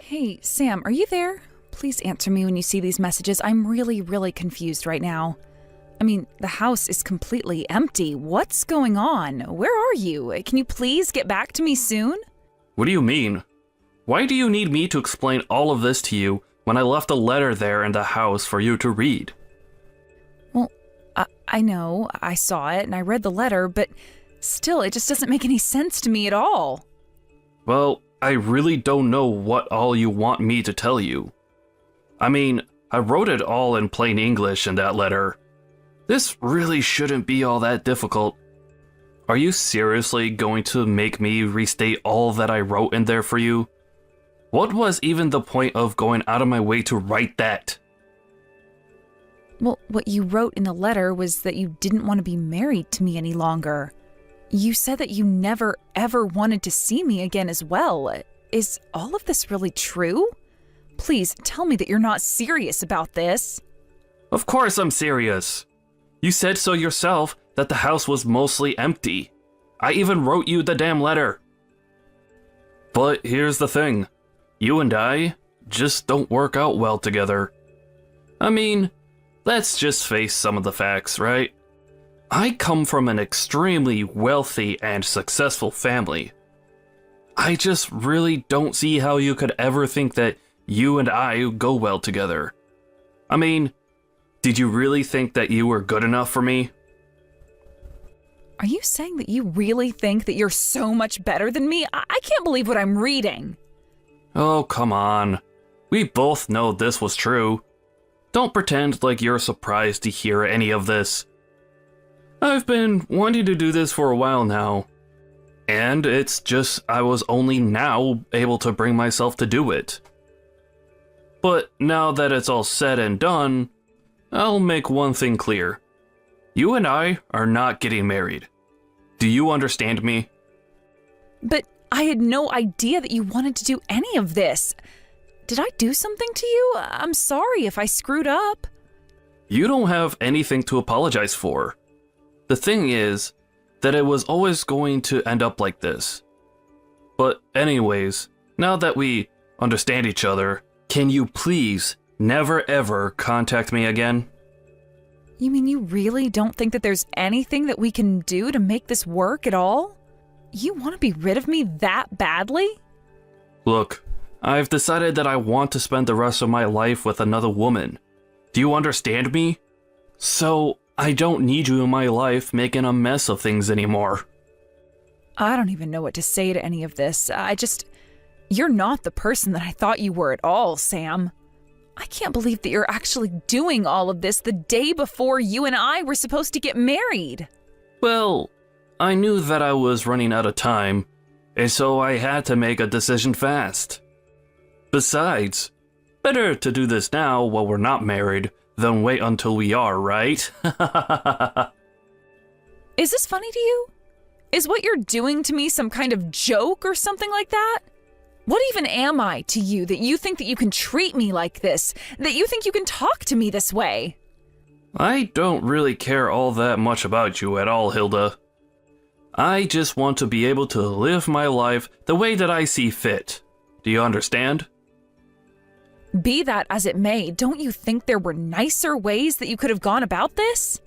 Hey, Sam, are you there? Please answer me when you see these messages. I'm really confused right now. I mean, the house is completely empty. What's going on? Where are you? Can you please get back to me soon? What do you mean? Why do you need me to explain all of this to you when I left a letter there in the house for you to read? Well, I know, I saw it and I read the letter, but still, it just doesn't make any sense to me at all. Well, I really don't know what all you want me to tell you. I mean, I wrote it all in plain English in that letter. This really shouldn't be all that difficult. Are you seriously going to make me restate all that I wrote in there for you? What was even the point of going out of my way to write that? Well, what you wrote in the letter was that you didn't want to be married to me any longer. You said that you never, ever wanted to see me again as well. Is all of this really true? Please tell me that you're not serious about this. Of course I'm serious. You said so yourself that the house was mostly empty. I even wrote you the damn letter. But here's the thing. You and I just don't work out well together. I mean, let's just face some of the facts, right? I come from an extremely wealthy and successful family. I just really don't see how you could ever think that you and I go well together. I mean, did you really think that you were good enough for me? Are you saying that you really think that you're so much better than me? I can't believe what I'm reading. Oh, come on. We both know this was true. Don't pretend like you're surprised to hear any of this. I've been wanting to do this for a while now. And it's just I was only now able to bring myself to do it. But now that it's all said and done, I'll make one thing clear. You and I are not getting married. Do you understand me? But I had no idea that you wanted to do any of this. Did I do something to you? I'm sorry if I screwed up. You don't have anything to apologize for. The thing is that it was always going to end up like this. But anyways, now that we understand each other, can you please never ever contact me again? You mean you really don't think that there's anything that we can do to make this work at all? You want to be rid of me that badly? Look, I've decided that I want to spend the rest of my life with another woman. Do you understand me? So, I don't need you in my life making a mess of things anymore. I don't even know what to say to any of this. You're not the person that I thought you were at all, Sam. I can't believe that you're actually doing all of this the day before you and I were supposed to get married. Well, I knew that I was running out of time, and so I had to make a decision fast. Besides, better to do this now while we're not married than wait until we are, right? Is this funny to you? Is what you're doing to me some kind of joke or something like that? What even am I to you that you think that you can treat me like this? That you think you can talk to me this way? I don't really care all that much about you at all, Hilda. I just want to be able to live my life the way that I see fit. Do you understand? Be that as it may, don't you think there were nicer ways that you could have gone about this?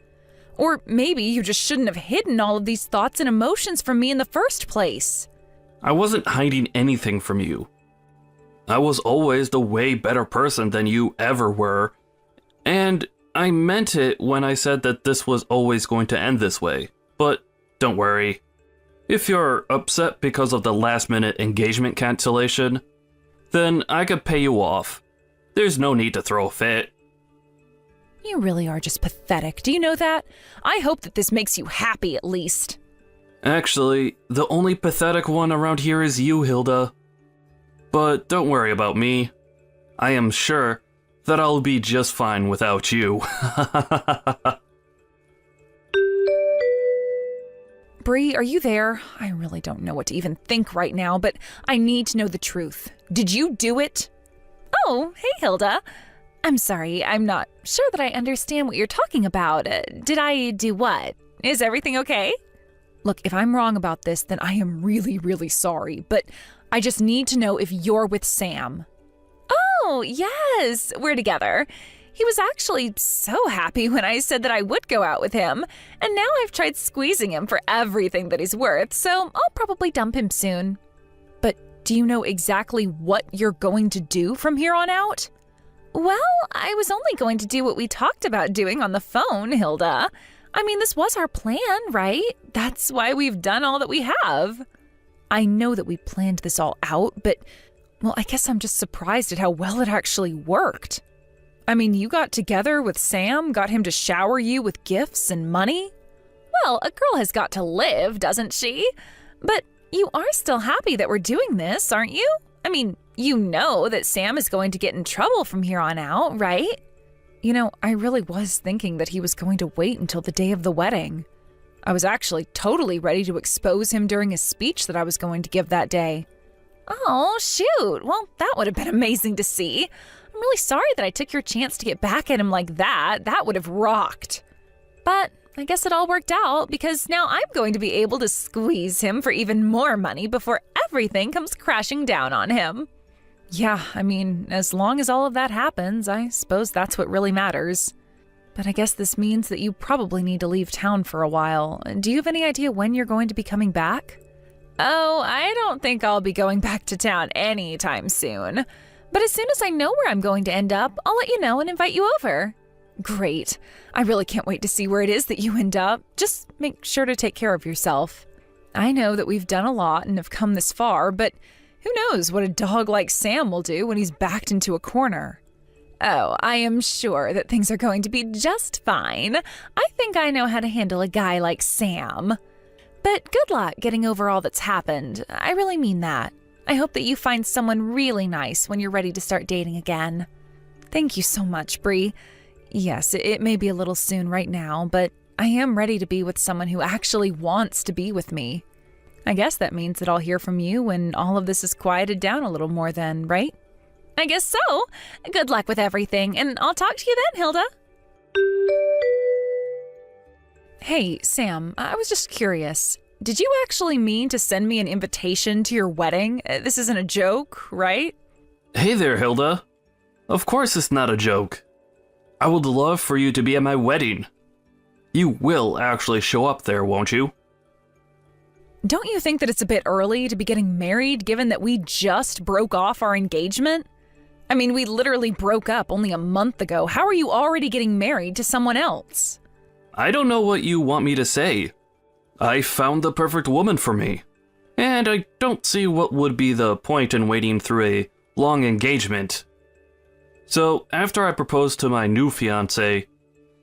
Or maybe you just shouldn't have hidden all of these thoughts and emotions from me in the first place. I wasn't hiding anything from you. I was always the way better person than you ever were, and I meant it when I said that this was always going to end this way. But don't worry. If you're upset because of the last-minute engagement cancellation, then I could pay you off. There's no need to throw a fit. You really are just pathetic. Do you know that? I hope that this makes you happy at least. Actually, the only pathetic one around here is you, Hilda. But don't worry about me. I am sure that I'll be just fine without you. Bree, are you there? I really don't know what to even think right now, but I need to know the truth. Did you do it? Oh, hey, Hilda. I'm sorry, I'm not sure that I understand what you're talking about. Did I do what? Is everything okay? Look, if I'm wrong about this, then I am really sorry, but I just need to know if you're with Sam. Oh, yes, we're together. He was actually so happy when I said that I would go out with him, and now I've tried squeezing him for everything that he's worth, so I'll probably dump him soon. But do you know exactly what you're going to do from here on out? Well, I was only going to do what we talked about doing on the phone, Hilda. I mean, this was our plan, right? That's why we've done all that we have. I know that we planned this all out, but, well, I guess I'm just surprised at how well it actually worked. I mean, you got together with Sam, got him to shower you with gifts and money? Well, a girl has got to live, doesn't she? But you are still happy that we're doing this, aren't you? I mean, you know that Sam is going to get in trouble from here on out, right? You know, I really was thinking that he was going to wait until the day of the wedding. I was actually totally ready to expose him during a speech that I was going to give that day. Oh, shoot. Well, that would have been amazing to see. I'm really sorry that I took your chance to get back at him like that. That would have rocked. But I guess it all worked out because now I'm going to be able to squeeze him for even more money before everything comes crashing down on him. Yeah, I mean, as long as all of that happens, I suppose that's what really matters. But I guess this means that you probably need to leave town for a while. Do you have any idea when you're going to be coming back? Oh, I don't think I'll be going back to town anytime soon. But as soon as I know where I'm going to end up, I'll let you know and invite you over. Great. I really can't wait to see where it is that you end up. Just make sure to take care of yourself. I know that we've done a lot and have come this far, but who knows what a dog like Sam will do when he's backed into a corner. Oh, I am sure that things are going to be just fine. I think I know how to handle a guy like Sam. But good luck getting over all that's happened. I really mean that. I hope that you find someone really nice when you're ready to start dating again. Thank you so much, Bree. Yes, it may be a little soon right now, but I am ready to be with someone who actually wants to be with me. I guess that means that I'll hear from you when all of this is quieted down a little more then, right? I guess so. Good luck with everything, and I'll talk to you then, Hilda. Hey, Sam, I was just curious. Did you actually mean to send me an invitation to your wedding? This isn't a joke, right? Hey there, Hilda. Of course it's not a joke. I would love for you to be at my wedding. You will actually show up there, won't you? Don't you think that it's a bit early to be getting married given that we just broke off our engagement? I mean, we literally broke up only a month ago. How are you already getting married to someone else? I don't know what you want me to say. I found the perfect woman for me. And I don't see what would be the point in waiting through a long engagement. So, after I proposed to my new fiancé,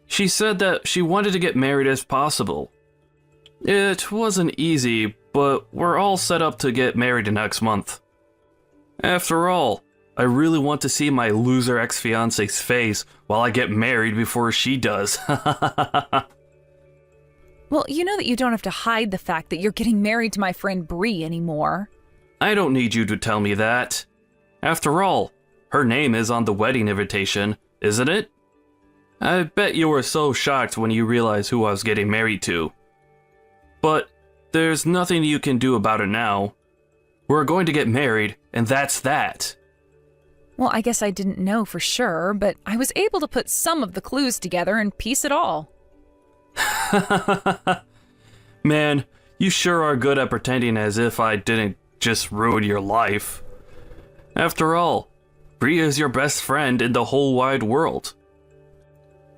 she said that she wanted to get married as possible. It wasn't easy, but we're all set up to get married next month. After all, I really want to see my loser ex-fiancé's face while I get married before she does. Well, you know that you don't have to hide the fact that you're getting married to my friend Bree anymore. I don't need you to tell me that. After all, her name is on the wedding invitation, isn't it? I bet you were so shocked when you realized who I was getting married to. But there's nothing you can do about it now. We're going to get married, and that's that. Well, I guess I didn't know for sure, but I was able to put some of the clues together and piece it all. Man, you sure are good at pretending as if I didn't just ruin your life. After all, Bree is your best friend in the whole wide world.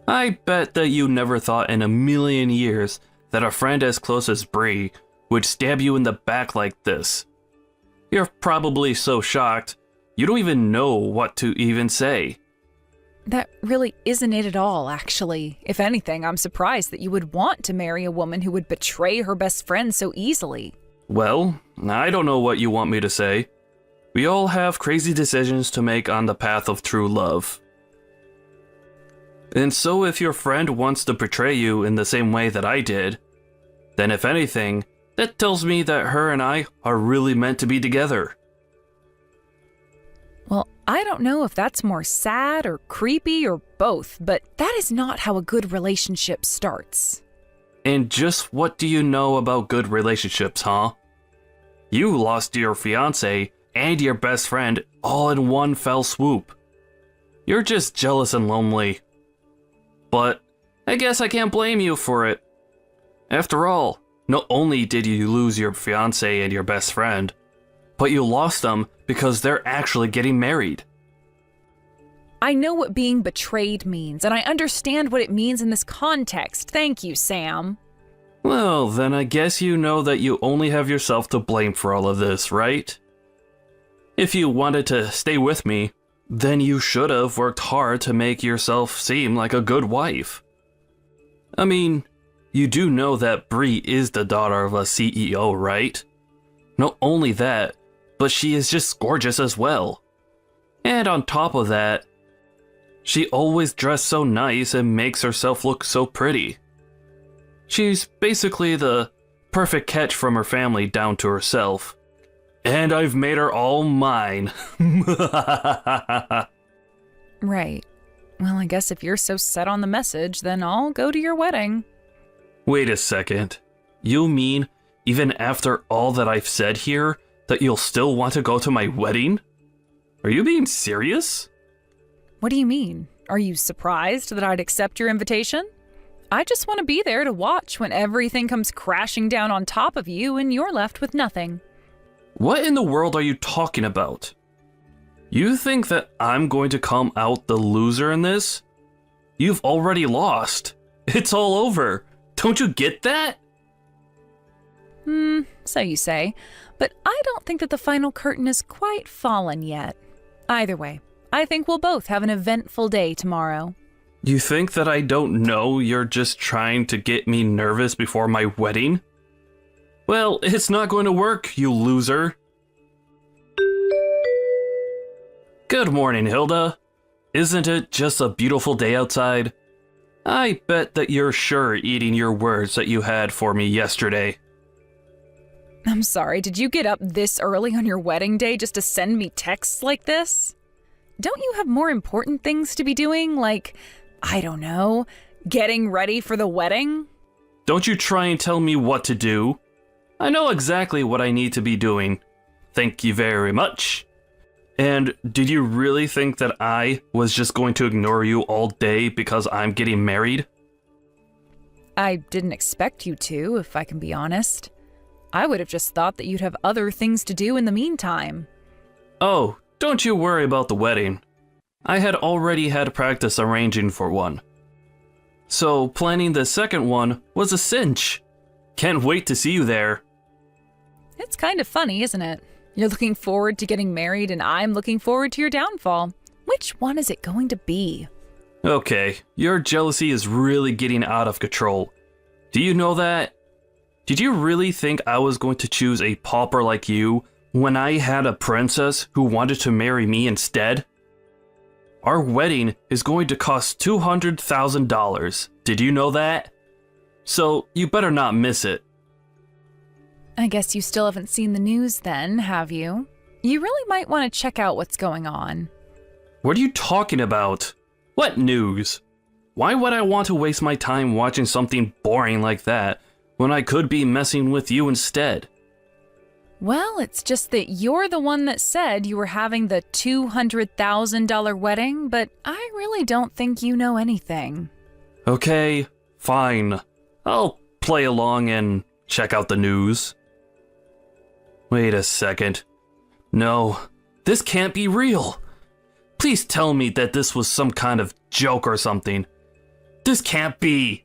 I bet that you never thought in a million years that a friend as close as Bree would stab you in the back like this. You're probably so shocked, you don't even know what to even say. That really isn't it at all, actually. If anything, I'm surprised that you would want to marry a woman who would betray her best friend so easily. Well, I don't know what you want me to say. We all have crazy decisions to make on the path of true love. And so if your friend wants to betray you in the same way that I did, then if anything, that tells me that her and I are really meant to be together. Well, I don't know if that's more sad or creepy or both, but that is not how a good relationship starts. And just what do you know about good relationships, huh? You lost your fiancé and your best friend all in one fell swoop. You're just jealous and lonely. But I guess I can't blame you for it. After all, not only did you lose your fiancé and your best friend, but you lost them because they're actually getting married. I know what being betrayed means, and I understand what it means in this context. Thank you, Sam. Well, then I guess you know that you only have yourself to blame for all of this, right? If you wanted to stay with me, then you should have worked hard to make yourself seem like a good wife. I mean, you do know that Bree is the daughter of a CEO, right? Not only that, but she is just gorgeous as well. And on top of that, she always dressed so nice and makes herself look so pretty. She's basically the perfect catch from her family down to herself. And I've made her all mine. Right. Well, I guess if you're so set on the message, then I'll go to your wedding. Wait a second. You mean, even after all that I've said here, that you'll still want to go to my wedding? Are you being serious? What do you mean? Are you surprised that I'd accept your invitation? I just want to be there to watch when everything comes crashing down on top of you and you're left with nothing. What in the world are you talking about? You think that I'm going to come out the loser in this? You've already lost. It's all over. Don't you get that? So you say. But I don't think that the final curtain is quite fallen yet. Either way, I think we'll both have an eventful day tomorrow. You think that I don't know you're just trying to get me nervous before my wedding? Well, it's not going to work, you loser. Good morning, Hilda. Isn't it just a beautiful day outside? I bet that you're sure eating your words that you had for me yesterday. I'm sorry, did you get up this early on your wedding day just to send me texts like this? Don't you have more important things to be doing, like, I don't know, getting ready for the wedding? Don't you try and tell me what to do. I know exactly what I need to be doing. Thank you very much. And did you really think that I was just going to ignore you all day because I'm getting married? I didn't expect you to, if I can be honest. I would have just thought that you'd have other things to do in the meantime. Oh, don't you worry about the wedding. I had already had practice arranging for one. So planning the second one was a cinch. Can't wait to see you there. It's kind of funny, isn't it? You're looking forward to getting married and I'm looking forward to your downfall. Which one is it going to be? Okay, your jealousy is really getting out of control. Do you know that? Did you really think I was going to choose a pauper like you when I had a princess who wanted to marry me instead? Our wedding is going to cost $200,000. Did you know that? So you better not miss it. I guess you still haven't seen the news then, have you? You really might want to check out what's going on. What are you talking about? What news? Why would I want to waste my time watching something boring like that when I could be messing with you instead? Well, it's just that you're the one that said you were having the $200,000 wedding, but I really don't think you know anything. Okay, fine. I'll play along and check out the news. Wait a second. No, this can't be real. Please tell me that this was some kind of joke or something. This can't be.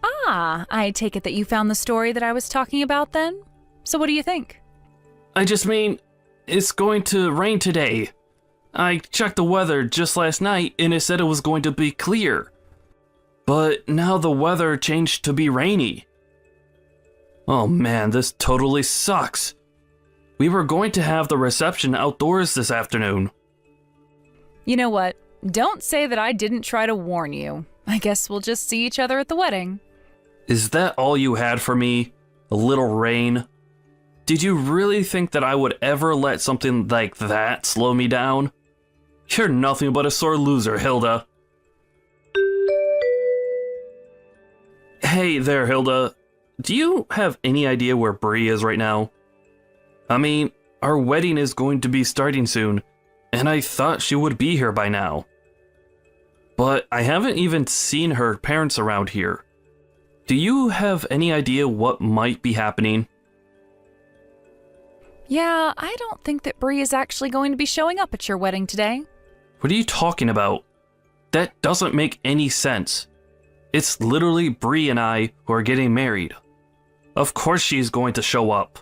Ah, I take it that you found the story that I was talking about then? So what do you think? I just mean, it's going to rain today. I checked the weather just last night and it said it was going to be clear. But now the weather changed to be rainy. Oh man, this totally sucks. We were going to have the reception outdoors this afternoon. You know what? Don't say that I didn't try to warn you. I guess we'll just see each other at the wedding. Is that all you had for me? A little rain? Did you really think that I would ever let something like that slow me down? You're nothing but a sore loser, Hilda. Hey there, Hilda. Do you have any idea where Bree is right now? I mean, our wedding is going to be starting soon, and I thought she would be here by now. But I haven't even seen her parents around here. Do you have any idea what might be happening? Yeah, I don't think that Bree is actually going to be showing up at your wedding today. What are you talking about? That doesn't make any sense. It's literally Bree and I who are getting married. Of course she's going to show up.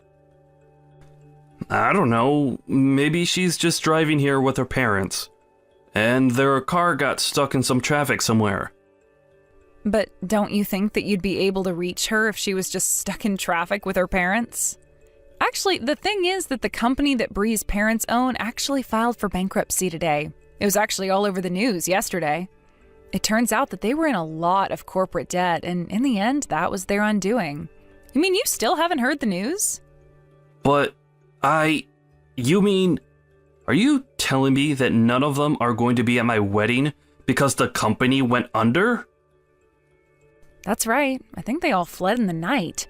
I don't know, maybe she's just driving here with her parents, and their car got stuck in some traffic somewhere. But don't you think that you'd be able to reach her if she was just stuck in traffic with her parents? Actually, the thing is that the company that Bree's parents own actually filed for bankruptcy today. It was actually all over the news yesterday. It turns out that they were in a lot of corporate debt, and in the end, that was their undoing. You mean you still haven't heard the news? But you mean, are you telling me that none of them are going to be at my wedding because the company went under? That's right. I think they all fled in the night.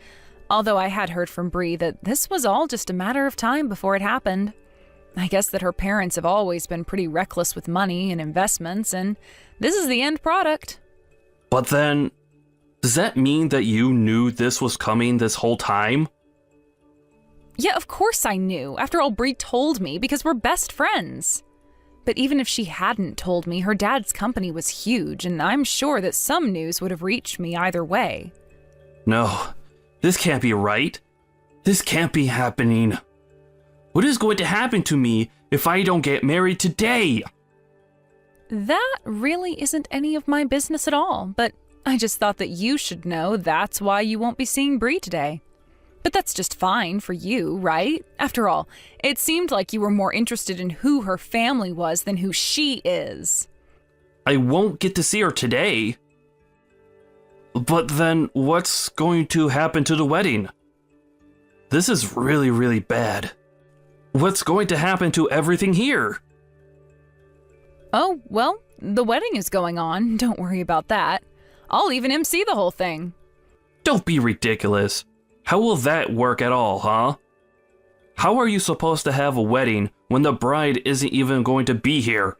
Although I had heard from Bree that this was all just a matter of time before it happened. I guess that her parents have always been pretty reckless with money and investments, and this is the end product. But then, does that mean that you knew this was coming this whole time? Yeah, of course I knew. After all, Bree told me because we're best friends. But even if she hadn't told me, her dad's company was huge, and I'm sure that some news would have reached me either way. No, this can't be right. This can't be happening. What is going to happen to me if I don't get married today? That really isn't any of my business at all, but I just thought that you should know that's why you won't be seeing Bree today. But that's just fine for you, right? After all, it seemed like you were more interested in who her family was than who she is. I won't get to see her today. But then what's going to happen to the wedding? This is really, really bad. What's going to happen to everything here? Oh, well, the wedding is going on. Don't worry about that. I'll even MC the whole thing. Don't be ridiculous. How will that work at all, huh? How are you supposed to have a wedding when the bride isn't even going to be here?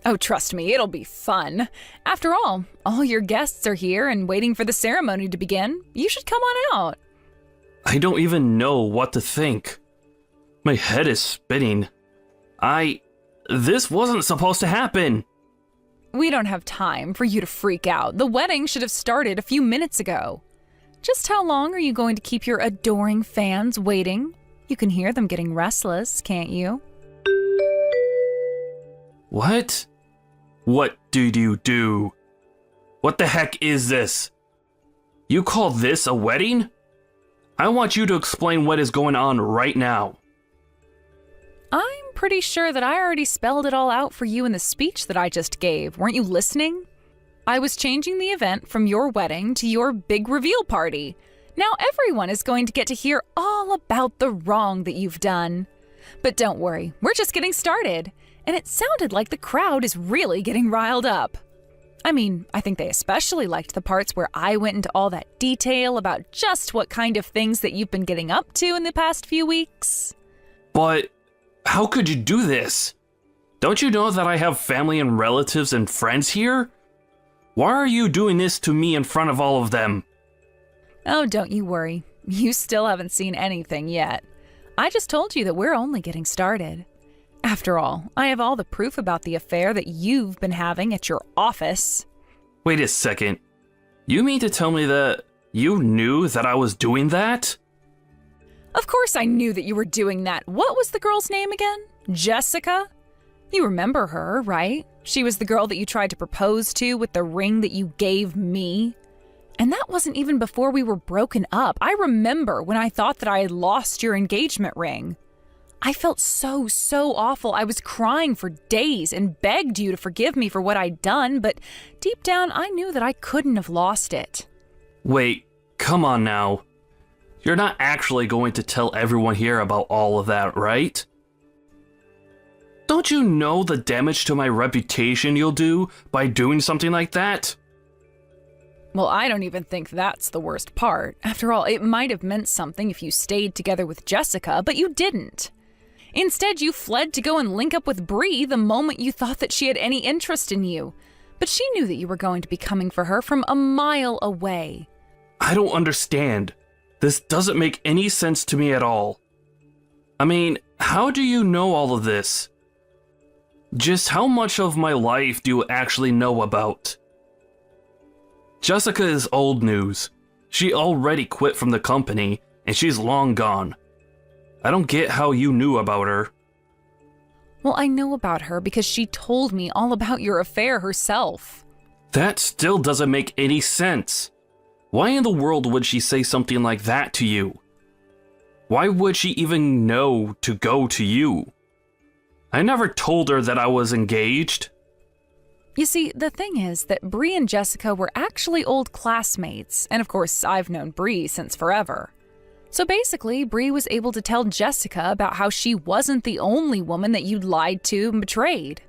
Oh, trust me, it'll be fun. After all your guests are here and waiting for the ceremony to begin. You should come on out. I don't even know what to think. My head is spinning. This wasn't supposed to happen. We don't have time for you to freak out. The wedding should have started a few minutes ago. Just how long are you going to keep your adoring fans waiting? You can hear them getting restless, can't you? What? What did you do? What the heck is this? You call this a wedding? I want you to explain what is going on right now. I'm pretty sure that I already spelled it all out for you in the speech that I just gave. Weren't you listening? I was changing the event from your wedding to your big reveal party. Now everyone is going to get to hear all about the wrong that you've done. But don't worry, we're just getting started. And it sounded like the crowd is really getting riled up. I mean, I think they especially liked the parts where I went into all that detail about just what kind of things that you've been getting up to in the past few weeks. But how could you do this? Don't you know that I have family and relatives and friends here? Why are you doing this to me in front of all of them? Oh, don't you worry. You still haven't seen anything yet. I just told you that we're only getting started. After all, I have all the proof about the affair that you've been having at your office. Wait a second. You mean to tell me that you knew that I was doing that? Of course I knew that you were doing that. What was the girl's name again? Jessica? You remember her, right? She was the girl that you tried to propose to with the ring that you gave me. And that wasn't even before we were broken up. I remember when I thought that I had lost your engagement ring. I felt so awful. I was crying for days and begged you to forgive me for what I'd done, but deep down I knew that I couldn't have lost it. Wait, come on now. You're not actually going to tell everyone here about all of that, right? Don't you know the damage to my reputation you'll do by doing something like that? Well, I don't even think that's the worst part. After all, it might have meant something if you stayed together with Jessica, but you didn't. Instead, you fled to go and link up with Bree the moment you thought that she had any interest in you. But she knew that you were going to be coming for her from a mile away. I don't understand. This doesn't make any sense to me at all. I mean, how do you know all of this? Just how much of my life do you actually know about? Jessica is old news. She already quit from the company, and she's long gone. I don't get how you knew about her. Well, I know about her because she told me all about your affair herself. That still doesn't make any sense. Why in the world would she say something like that to you? Why would she even know to go to you? I never told her that I was engaged. You see, the thing is that Bree and Jessica were actually old classmates, and of course, I've known Bree since forever. So basically, Bree was able to tell Jessica about how she wasn't the only woman that you'd lied to and betrayed.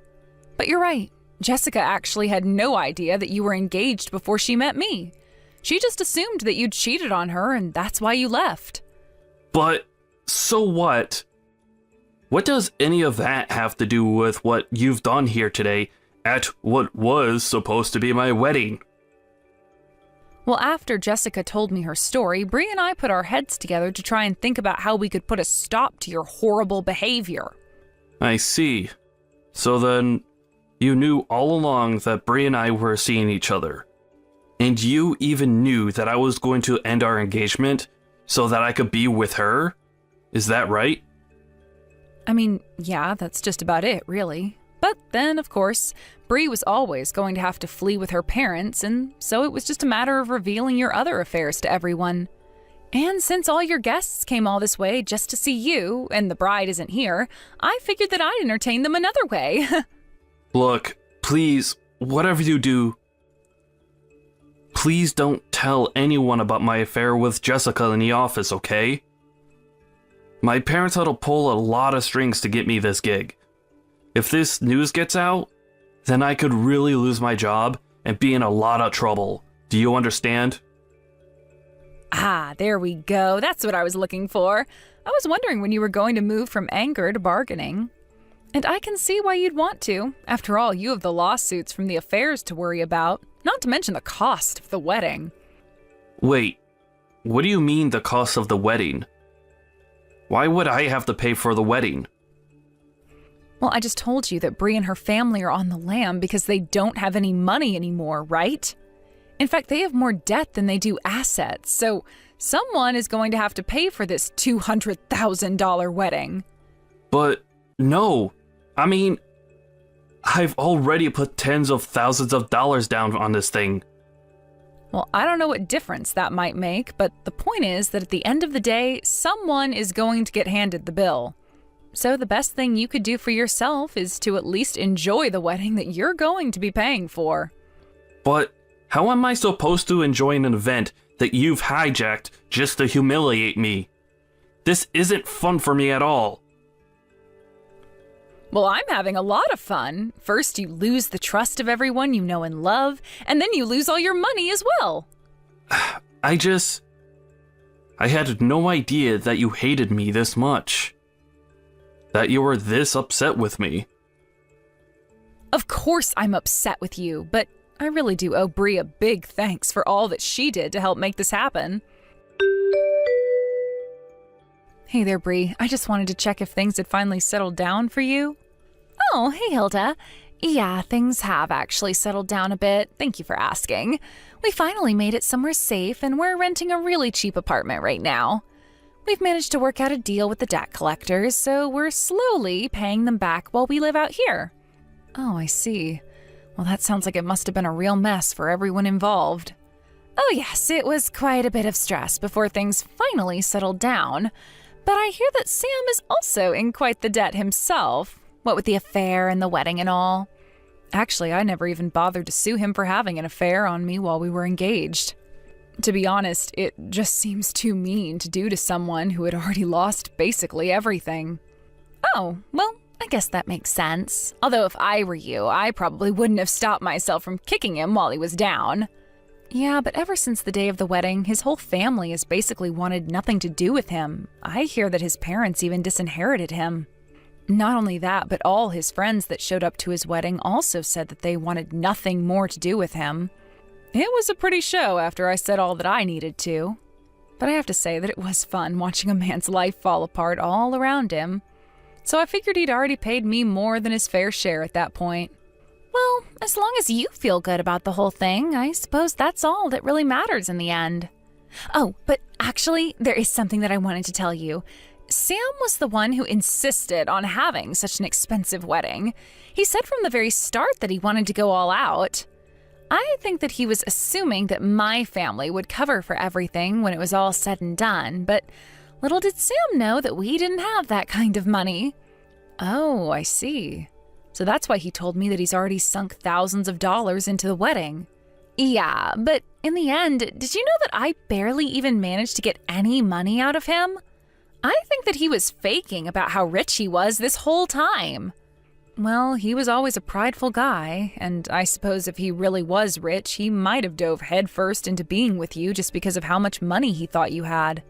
But you're right, Jessica actually had no idea that you were engaged before she met me. She just assumed that you'd cheated on her, and that's why you left. But, so what? What does any of that have to do with what you've done here today at what was supposed to be my wedding? Well, after Jessica told me her story, Bree and I put our heads together to try and think about how we could put a stop to your horrible behavior. I see. So then, you knew all along that Bree and I were seeing each other. And you even knew that I was going to end our engagement so that I could be with her? Is that right? I mean, yeah, that's just about it, really. But then, of course, Bree was always going to have to flee with her parents, and so it was just a matter of revealing your other affairs to everyone. And since all your guests came all this way just to see you, and the bride isn't here, I figured that I'd entertain them another way. Look, please, whatever you do, please don't tell anyone about my affair with Jessica in the office, okay? My parents had to pull a lot of strings to get me this gig. If this news gets out, then I could really lose my job and be in a lot of trouble. Do you understand? Ah, there we go. That's what I was looking for. I was wondering when you were going to move from anger to bargaining. And I can see why you'd want to. After all, you have the lawsuits from the affairs to worry about, not to mention the cost of the wedding. Wait, what do you mean the cost of the wedding? Why would I have to pay for the wedding? Well, I just told you that Bree and her family are on the lam because they don't have any money anymore, right? In fact, they have more debt than they do assets, so someone is going to have to pay for this $200,000 wedding. But no, I mean, I've already put tens of thousands of dollars down on this thing. Well, I don't know what difference that might make, but the point is that at the end of the day, someone is going to get handed the bill. So the best thing you could do for yourself is to at least enjoy the wedding that you're going to be paying for. But how am I supposed to enjoy an event that you've hijacked just to humiliate me? This isn't fun for me at all. Well, I'm having a lot of fun. First, you lose the trust of everyone you know and love, and then you lose all your money as well. I had no idea that you hated me this much. That you were this upset with me. Of course I'm upset with you, but I really do owe Bree a big thanks for all that she did to help make this happen. Hey there, Bree. I just wanted to check if things had finally settled down for you. Oh, hey, Hilda. Yeah, things have actually settled down a bit. Thank you for asking. We finally made it somewhere safe, and we're renting a really cheap apartment right now. We've managed to work out a deal with the debt collectors, so we're slowly paying them back while we live out here. Oh, I see. Well, that sounds like it must have been a real mess for everyone involved. Oh, yes, it was quite a bit of stress before things finally settled down. But I hear that Sam is also in quite the debt himself, what with the affair and the wedding and all. Actually, I never even bothered to sue him for having an affair on me while we were engaged. To be honest, it just seems too mean to do to someone who had already lost basically everything. Oh, well, I guess that makes sense. Although if I were you, I probably wouldn't have stopped myself from kicking him while he was down. Yeah, but ever since the day of the wedding, his whole family has basically wanted nothing to do with him. I hear that his parents even disinherited him. Not only that, but all his friends that showed up to his wedding also said that they wanted nothing more to do with him. It was a pretty show after I said all that I needed to. But I have to say that it was fun watching a man's life fall apart all around him. So I figured he'd already paid me more than his fair share at that point. Well, as long as you feel good about the whole thing, I suppose that's all that really matters in the end. Oh, but actually, there is something that I wanted to tell you. Sam was the one who insisted on having such an expensive wedding. He said from the very start that he wanted to go all out. I think that he was assuming that my family would cover for everything when it was all said and done, but little did Sam know that we didn't have that kind of money. Oh, I see. So that's why he told me that he's already sunk thousands of dollars into the wedding. Yeah, but in the end, did you know that I barely even managed to get any money out of him? I think that he was faking about how rich he was this whole time. Well, he was always a prideful guy, and I suppose if he really was rich, he might have dove headfirst into being with you just because of how much money he thought you had.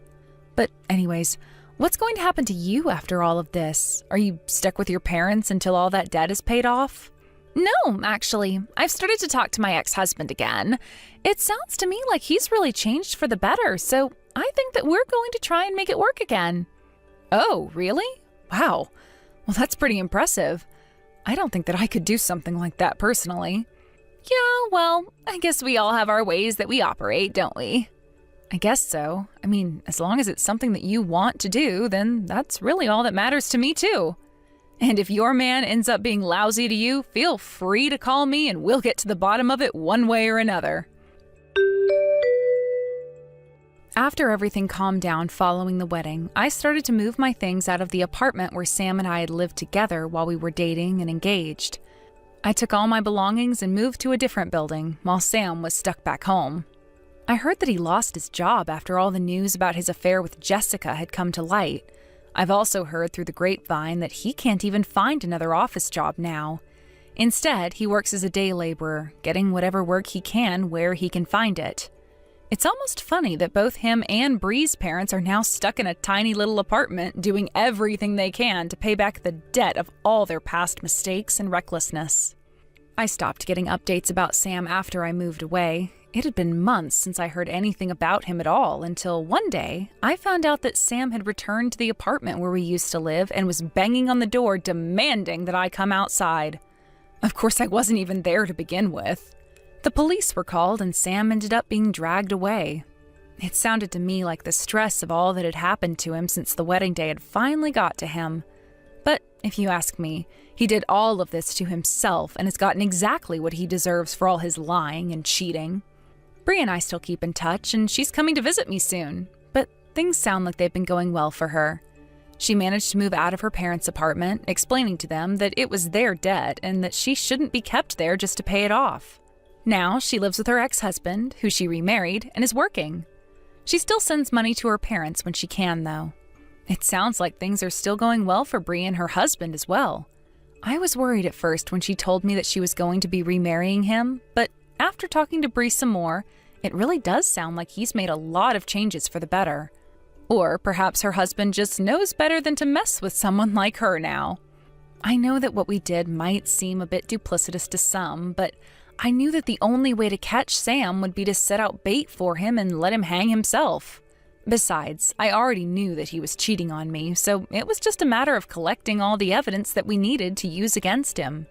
But anyways, what's going to happen to you after all of this? Are you stuck with your parents until all that debt is paid off? No, actually. I've started to talk to my ex-husband again. It sounds to me like he's really changed for the better, so I think that we're going to try and make it work again. Oh, really? Wow. Well, that's pretty impressive. I don't think that I could do something like that personally. Yeah, well, I guess we all have our ways that we operate, don't we? I guess so. I mean, as long as it's something that you want to do, then that's really all that matters to me too. And if your man ends up being lousy to you, feel free to call me and we'll get to the bottom of it one way or another. After everything calmed down following the wedding, I started to move my things out of the apartment where Sam and I had lived together while we were dating and engaged. I took all my belongings and moved to a different building while Sam was stuck back home. I heard that he lost his job after all the news about his affair with Jessica had come to light. I've also heard through the grapevine that he can't even find another office job now. Instead, he works as a day laborer, getting whatever work he can where he can find it. It's almost funny that both him and Bree's parents are now stuck in a tiny little apartment doing everything they can to pay back the debt of all their past mistakes and recklessness. I stopped getting updates about Sam after I moved away. It had been months since I heard anything about him at all until one day I found out that Sam had returned to the apartment where we used to live and was banging on the door demanding that I come outside. Of course, I wasn't even there to begin with. The police were called and Sam ended up being dragged away. It sounded to me like the stress of all that had happened to him since the wedding day had finally got to him. But if you ask me, he did all of this to himself and has gotten exactly what he deserves for all his lying and cheating. Bree and I still keep in touch, and she's coming to visit me soon, but things sound like they've been going well for her. She managed to move out of her parents' apartment, explaining to them that it was their debt and that she shouldn't be kept there just to pay it off. Now she lives with her ex-husband, who she remarried, and is working. She still sends money to her parents when she can, though. It sounds like things are still going well for Bree and her husband as well. I was worried at first when she told me that she was going to be remarrying him, but after talking to Bree some more, it really does sound like he's made a lot of changes for the better. Or perhaps her husband just knows better than to mess with someone like her now. I know that what we did might seem a bit duplicitous to some, but I knew that the only way to catch Sam would be to set out bait for him and let him hang himself. Besides, I already knew that he was cheating on me, so it was just a matter of collecting all the evidence that we needed to use against him.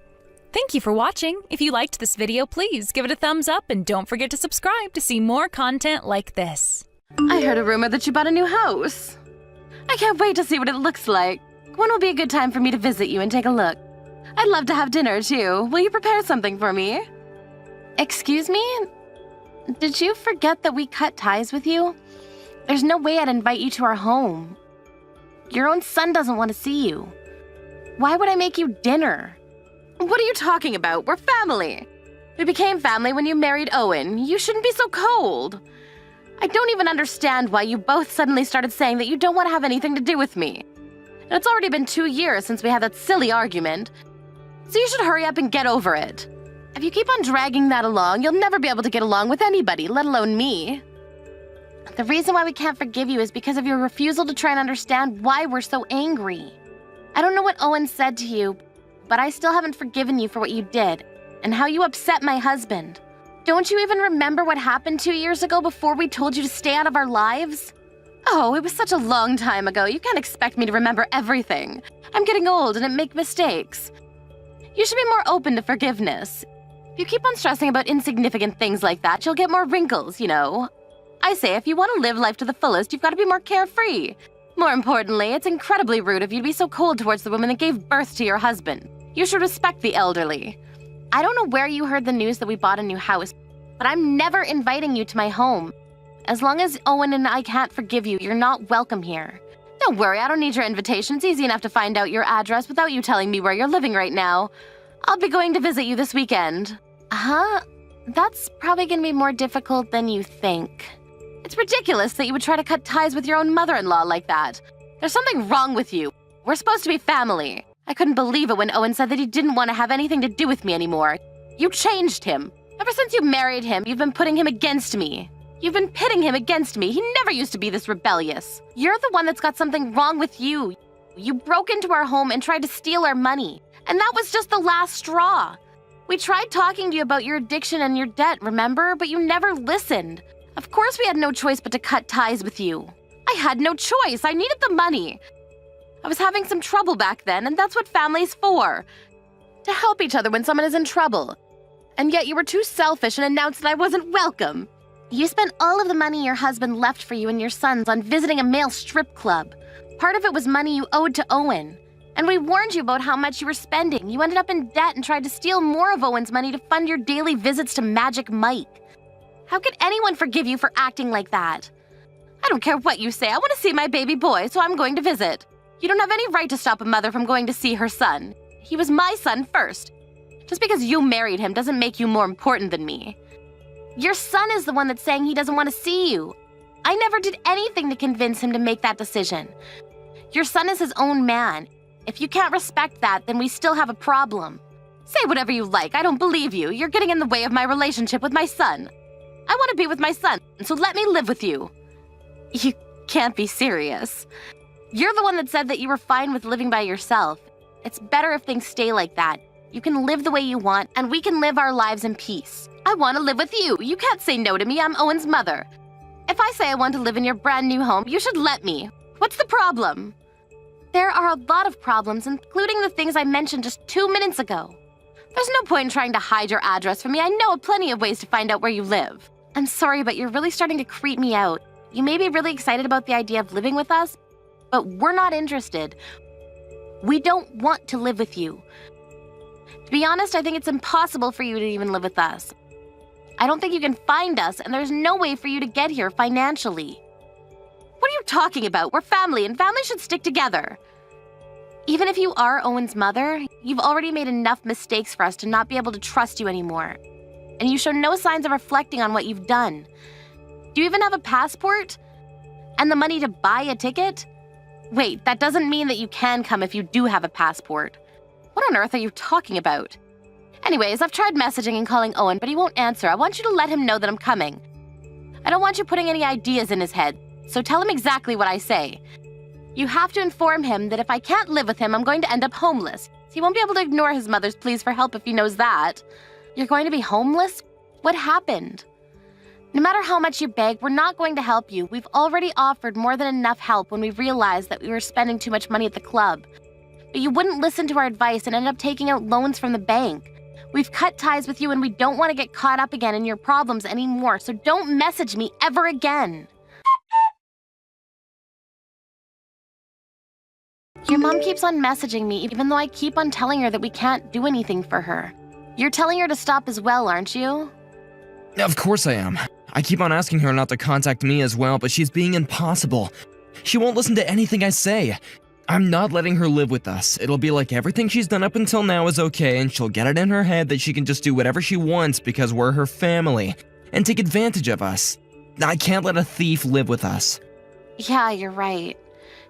Thank you for watching. If you liked this video, please give it a thumbs up and don't forget to subscribe to see more content like this. I heard a rumor that you bought a new house. I can't wait to see what it looks like. When will be a good time for me to visit you and take a look? I'd love to have dinner, too. Will you prepare something for me? Excuse me? Did you forget that we cut ties with you? There's no way I'd invite you to our home. Your own son doesn't want to see you. Why would I make you dinner? What are you talking about? We're family. We became family when you married Owen. You shouldn't be so cold. I don't even understand why you both suddenly started saying that you don't want to have anything to do with me. And it's already been 2 years since we had that silly argument. So you should hurry up and get over it. If you keep on dragging that along, you'll never be able to get along with anybody, let alone me. The reason why we can't forgive you is because of your refusal to try and understand why we're so angry. I don't know what Owen said to you, but I still haven't forgiven you for what you did and how you upset my husband. Don't you even remember what happened 2 years ago before we told you to stay out of our lives? Oh, it was such a long time ago. You can't expect me to remember everything. I'm getting old and I make mistakes. You should be more open to forgiveness. If you keep on stressing about insignificant things like that, you'll get more wrinkles, you know. I say if you want to live life to the fullest, you've got to be more carefree. More importantly, it's incredibly rude of you to be so cold towards the woman that gave birth to your husband. You should respect the elderly. I don't know where you heard the news that we bought a new house, but I'm never inviting you to my home. As long as Owen and I can't forgive you, you're not welcome here. Don't worry, I don't need your invitation. It's easy enough to find out your address without you telling me where you're living right now. I'll be going to visit you this weekend. Huh? That's probably gonna be more difficult than you think. It's ridiculous that you would try to cut ties with your own mother-in-law like that. There's something wrong with you. We're supposed to be family. I couldn't believe it when Owen said that he didn't want to have anything to do with me anymore. You changed him. Ever since you married him, you've been putting him against me. You've been pitting him against me. He never used to be this rebellious. You're the one that's got something wrong with you. You broke into our home and tried to steal our money. And that was just the last straw. We tried talking to you about your addiction and your debt, remember? But you never listened. Of course we had no choice but to cut ties with you. I had no choice. I needed the money. I was having some trouble back then, and that's what family's for. To help each other when someone is in trouble. And yet you were too selfish and announced that I wasn't welcome. You spent all of the money your husband left for you and your sons on visiting a male strip club. Part of it was money you owed to Owen. And we warned you about how much you were spending. You ended up in debt and tried to steal more of Owen's money to fund your daily visits to Magic Mike. How could anyone forgive you for acting like that? I don't care what you say. I want to see my baby boy, so I'm going to visit. You don't have any right to stop a mother from going to see her son. He was my son first. Just because you married him doesn't make you more important than me. Your son is the one that's saying he doesn't want to see you. I never did anything to convince him to make that decision. Your son is his own man. If you can't respect that, then we still have a problem. Say whatever you like. I don't believe you. You're getting in the way of my relationship with my son. I want to be with my son, so let me live with you. You can't be serious. You're the one that said that you were fine with living by yourself. It's better if things stay like that. You can live the way you want, and we can live our lives in peace. I want to live with you. You can't say no to me. I'm Owen's mother. If I say I want to live in your brand new home, you should let me. What's the problem? There are a lot of problems, including the things I mentioned just 2 minutes ago. There's no point in trying to hide your address from me. I know plenty of ways to find out where you live. I'm sorry, but you're really starting to creep me out. You may be really excited about the idea of living with us, but we're not interested. We don't want to live with you. To be honest, I think it's impossible for you to even live with us. I don't think you can find us, and there's no way for you to get here financially. What are you talking about? We're family, and family should stick together. Even if you are Owen's mother, you've already made enough mistakes for us to not be able to trust you anymore. And you show no signs of reflecting on what you've done. Do you even have a passport? And the money to buy a ticket? Wait, that doesn't mean that you can come if you do have a passport. What on earth are you talking about? Anyways, I've tried messaging and calling Owen, but he won't answer. I want you to let him know that I'm coming. I don't want you putting any ideas in his head, so tell him exactly what I say. You have to inform him that if I can't live with him, I'm going to end up homeless. He won't be able to ignore his mother's pleas for help if he knows that. You're going to be homeless? What happened? No matter how much you beg, we're not going to help you. We've already offered more than enough help when we realized that we were spending too much money at the club. But you wouldn't listen to our advice and ended up taking out loans from the bank. We've cut ties with you and we don't want to get caught up again in your problems anymore, so don't message me ever again. Your mom keeps on messaging me even though I keep on telling her that we can't do anything for her. You're telling her to stop as well, aren't you? Of course I am. I keep on asking her not to contact me as well, but she's being impossible. She won't listen to anything I say. I'm not letting her live with us. It'll be like everything she's done up until now is okay, and she'll get it in her head that she can just do whatever she wants because we're her family, and take advantage of us. I can't let a thief live with us. Yeah, you're right.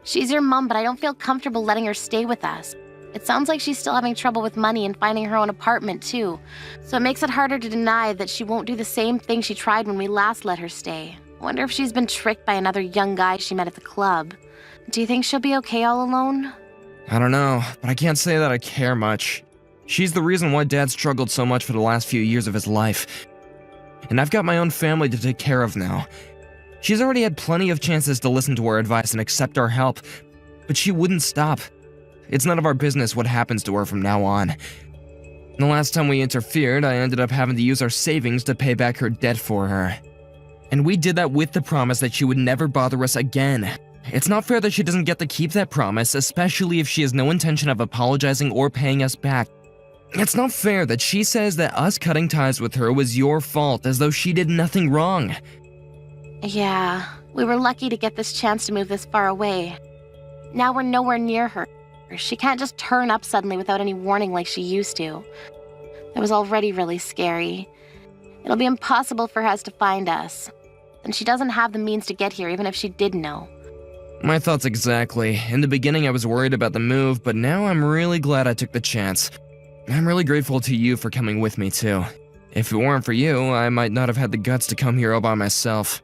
She's your mom, but I don't feel comfortable letting her stay with us. It sounds like she's still having trouble with money and finding her own apartment, too. So it makes it harder to deny that she won't do the same thing she tried when we last let her stay. I wonder if she's been tricked by another young guy she met at the club. Do you think she'll be okay all alone? I don't know, but I can't say that I care much. She's the reason why Dad struggled so much for the last few years of his life. And I've got my own family to take care of now. She's already had plenty of chances to listen to our advice and accept our help, but she wouldn't stop. It's none of our business what happens to her from now on. The last time we interfered, I ended up having to use our savings to pay back her debt for her. And we did that with the promise that she would never bother us again. It's not fair that she doesn't get to keep that promise, especially if she has no intention of apologizing or paying us back. It's not fair that she says that us cutting ties with her was your fault, as though she did nothing wrong. Yeah, we were lucky to get this chance to move this far away. Now we're nowhere near her. She can't just turn up suddenly without any warning like she used to. It was already really scary. It'll be impossible for us to find us. And she doesn't have the means to get here even if she did know. My thoughts exactly. In the beginning I was worried about the move, but now I'm really glad I took the chance. I'm really grateful to you for coming with me too. If it weren't for you, I might not have had the guts to come here all by myself.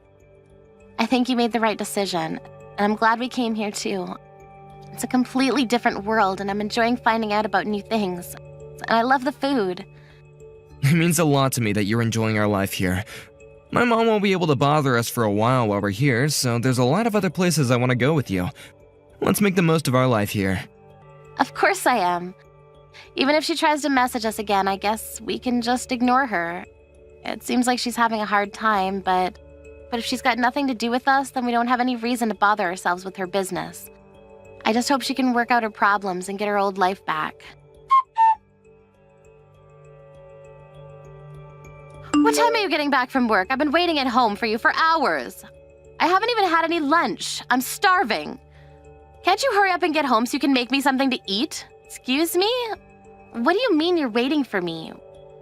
I think you made the right decision, and I'm glad we came here too. It's a completely different world, and I'm enjoying finding out about new things. And I love the food. It means a lot to me that you're enjoying our life here. My mom won't be able to bother us for a while we're here, so there's a lot of other places I want to go with you. Let's make the most of our life here. Of course I am. Even if she tries to message us again, I guess we can just ignore her. It seems like she's having a hard time, but if she's got nothing to do with us, then we don't have any reason to bother ourselves with her business. I just hope she can work out her problems and get her old life back. What time are you getting back from work? I've been waiting at home for you for hours. I haven't even had any lunch. I'm starving. Can't you hurry up and get home so you can make me something to eat? Excuse me? What do you mean you're waiting for me?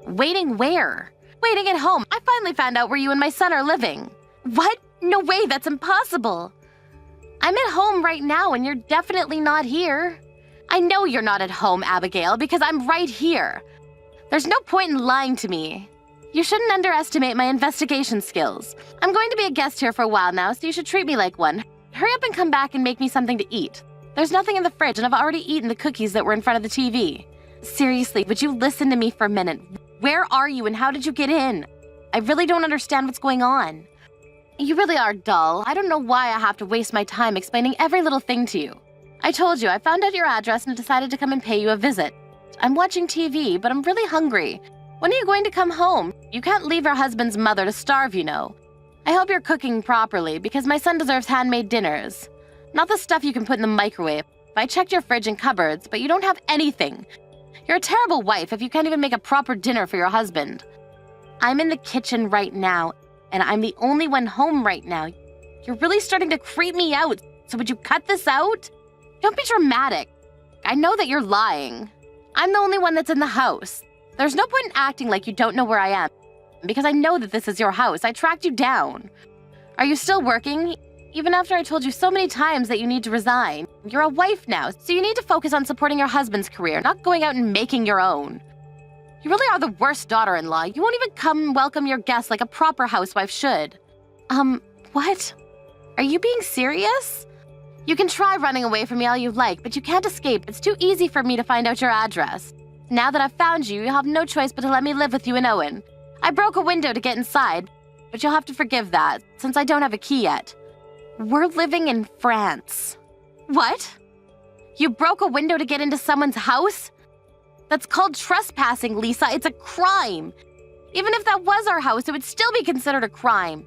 Waiting where? Waiting at home. I finally found out where you and my son are living. What? No way, that's impossible. I'm at home right now and you're definitely not here. I know you're not at home, Abigail, because I'm right here. There's no point in lying to me. You shouldn't underestimate my investigation skills. I'm going to be a guest here for a while now, so you should treat me like one. Hurry up and come back and make me something to eat. There's nothing in the fridge and I've already eaten the cookies that were in front of the TV. Seriously, would you listen to me for a minute? Where are you and how did you get in? I really don't understand what's going on. You really are dull. I don't know why I have to waste my time explaining every little thing to you. I told you, I found out your address and decided to come and pay you a visit. I'm watching TV, but I'm really hungry. When are you going to come home? You can't leave your husband's mother to starve, you know. I hope you're cooking properly, because my son deserves handmade dinners. Not the stuff you can put in the microwave. I checked your fridge and cupboards, but you don't have anything. You're a terrible wife if you can't even make a proper dinner for your husband. I'm in the kitchen right now, and I'm the only one home right now. You're really starting to creep me out, so would you cut this out? Don't be dramatic. I know that you're lying. I'm the only one that's in the house. There's no point in acting like you don't know where I am, because I know that this is your house. I tracked you down. Are you still working? Even after I told you so many times that you need to resign. You're a wife now, so you need to focus on supporting your husband's career, not going out and making your own. You really are the worst daughter-in-law. You won't even come and welcome your guests like a proper housewife should. What? Are you being serious? You can try running away from me all you like, but you can't escape. It's too easy for me to find out your address. Now that I've found you, you'll have no choice but to let me live with you and Owen. I broke a window to get inside, but you'll have to forgive that, since I don't have a key yet. We're living in France. What? You broke a window to get into someone's house? That's called trespassing, Lisa. It's a crime. Even if that was our house, it would still be considered a crime.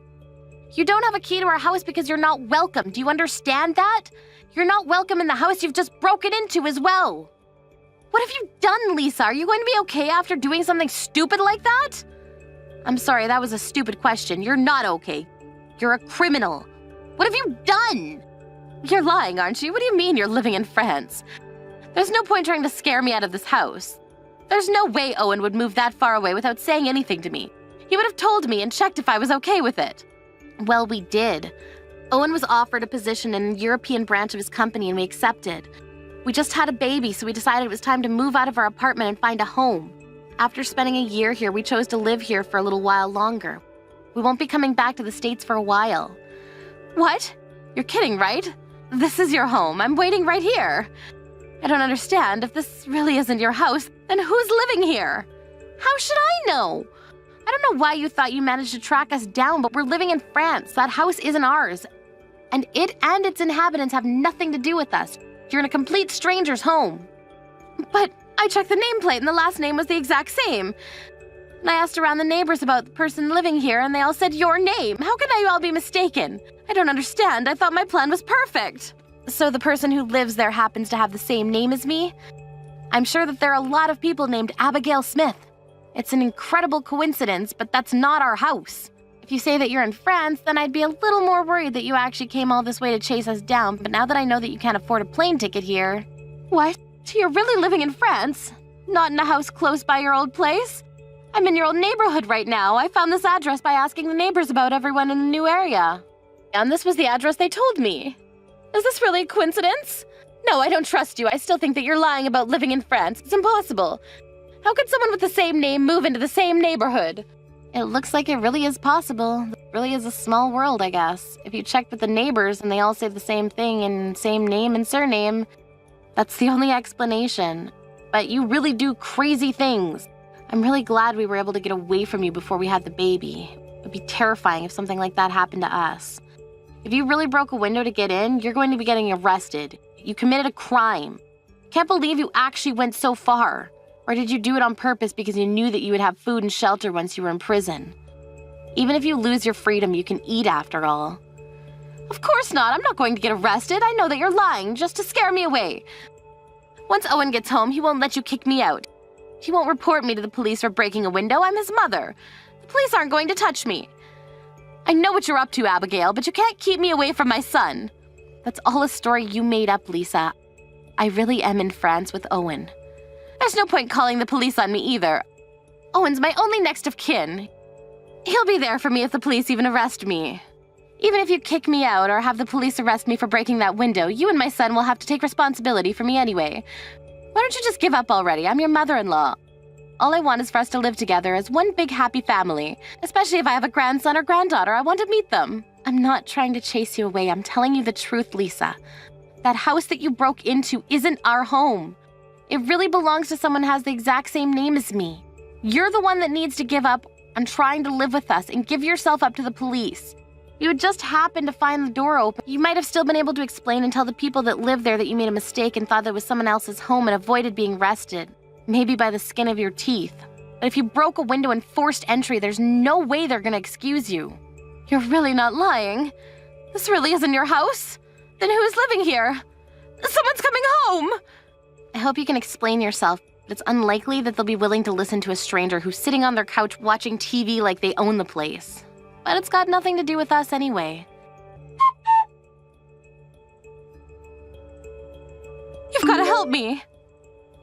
You don't have a key to our house because you're not welcome. Do you understand that? You're not welcome in the house you've just broken into as well. What have you done, Lisa? Are you going to be okay after doing something stupid like that? I'm sorry, that was a stupid question. You're not okay. You're a criminal. What have you done? You're lying, aren't you? What do you mean you're living in France? There's no point trying to scare me out of this house. There's no way Owen would move that far away without saying anything to me. He would have told me and checked if I was okay with it. Well, we did. Owen was offered a position in a European branch of his company and we accepted. We just had a baby, so we decided it was time to move out of our apartment and find a home. After spending a year here, we chose to live here for a little while longer. We won't be coming back to the States for a while. What? You're kidding, right? This is your home. I'm waiting right here. I don't understand. If this really isn't your house, then who's living here? How should I know? I don't know why you thought you managed to track us down, but we're living in France. That house isn't ours. And it and its inhabitants have nothing to do with us. You're in a complete stranger's home. But I checked the nameplate and the last name was the exact same. And I asked around the neighbors about the person living here and they all said your name. How can I all be mistaken? I don't understand. I thought my plan was perfect. So the person who lives there happens to have the same name as me? I'm sure that there are a lot of people named Abigail Smith. It's an incredible coincidence, but that's not our house. If you say that you're in France, then I'd be a little more worried that you actually came all this way to chase us down, but now that I know that you can't afford a plane ticket here... What? You're really living in France? Not in a house close by your old place? I'm in your old neighborhood right now. I found this address by asking the neighbors about everyone in the new area. And this was the address they told me. Is this really a coincidence? No, I don't trust you. I still think that you're lying about living in France. It's impossible. How could someone with the same name move into the same neighborhood? It looks like it really is possible. It really is a small world, I guess. If you check with the neighbors and they all say the same thing and same name and surname, that's the only explanation. But you really do crazy things. I'm really glad we were able to get away from you before we had the baby. It would be terrifying if something like that happened to us. If you really broke a window to get in, you're going to be getting arrested. You committed a crime. Can't believe you actually went so far. Or did you do it on purpose because you knew that you would have food and shelter once you were in prison? Even if you lose your freedom, you can eat after all. Of course not. I'm not going to get arrested. I know that you're lying just to scare me away. Once Owen gets home, he won't let you kick me out. He won't report me to the police for breaking a window. I'm his mother. The police aren't going to touch me. I know what you're up to, Abigail, but you can't keep me away from my son. That's all a story you made up, Lisa. I really am in France with Owen. There's no point calling the police on me either. Owen's my only next of kin. He'll be there for me if the police even arrest me. Even if you kick me out or have the police arrest me for breaking that window, you and my son will have to take responsibility for me anyway. Why don't you just give up already? I'm your mother-in-law. All I want is for us to live together as one big happy family. Especially if I have a grandson or granddaughter, I want to meet them. I'm not trying to chase you away. I'm telling you the truth, Lisa. That house that you broke into isn't our home. It really belongs to someone who has the exact same name as me. You're the one that needs to give up on trying to live with us and give yourself up to the police. You had just happened to find the door open. You might have still been able to explain and tell the people that live there that you made a mistake and thought that it was someone else's home and avoided being arrested. Maybe by the skin of your teeth. But if you broke a window and forced entry, there's no way they're gonna excuse you. You're really not lying. This really isn't your house? Then who's living here? Someone's coming home! I hope you can explain yourself, but it's unlikely that they'll be willing to listen to a stranger who's sitting on their couch watching TV like they own the place. But it's got nothing to do with us anyway. You've got to help me.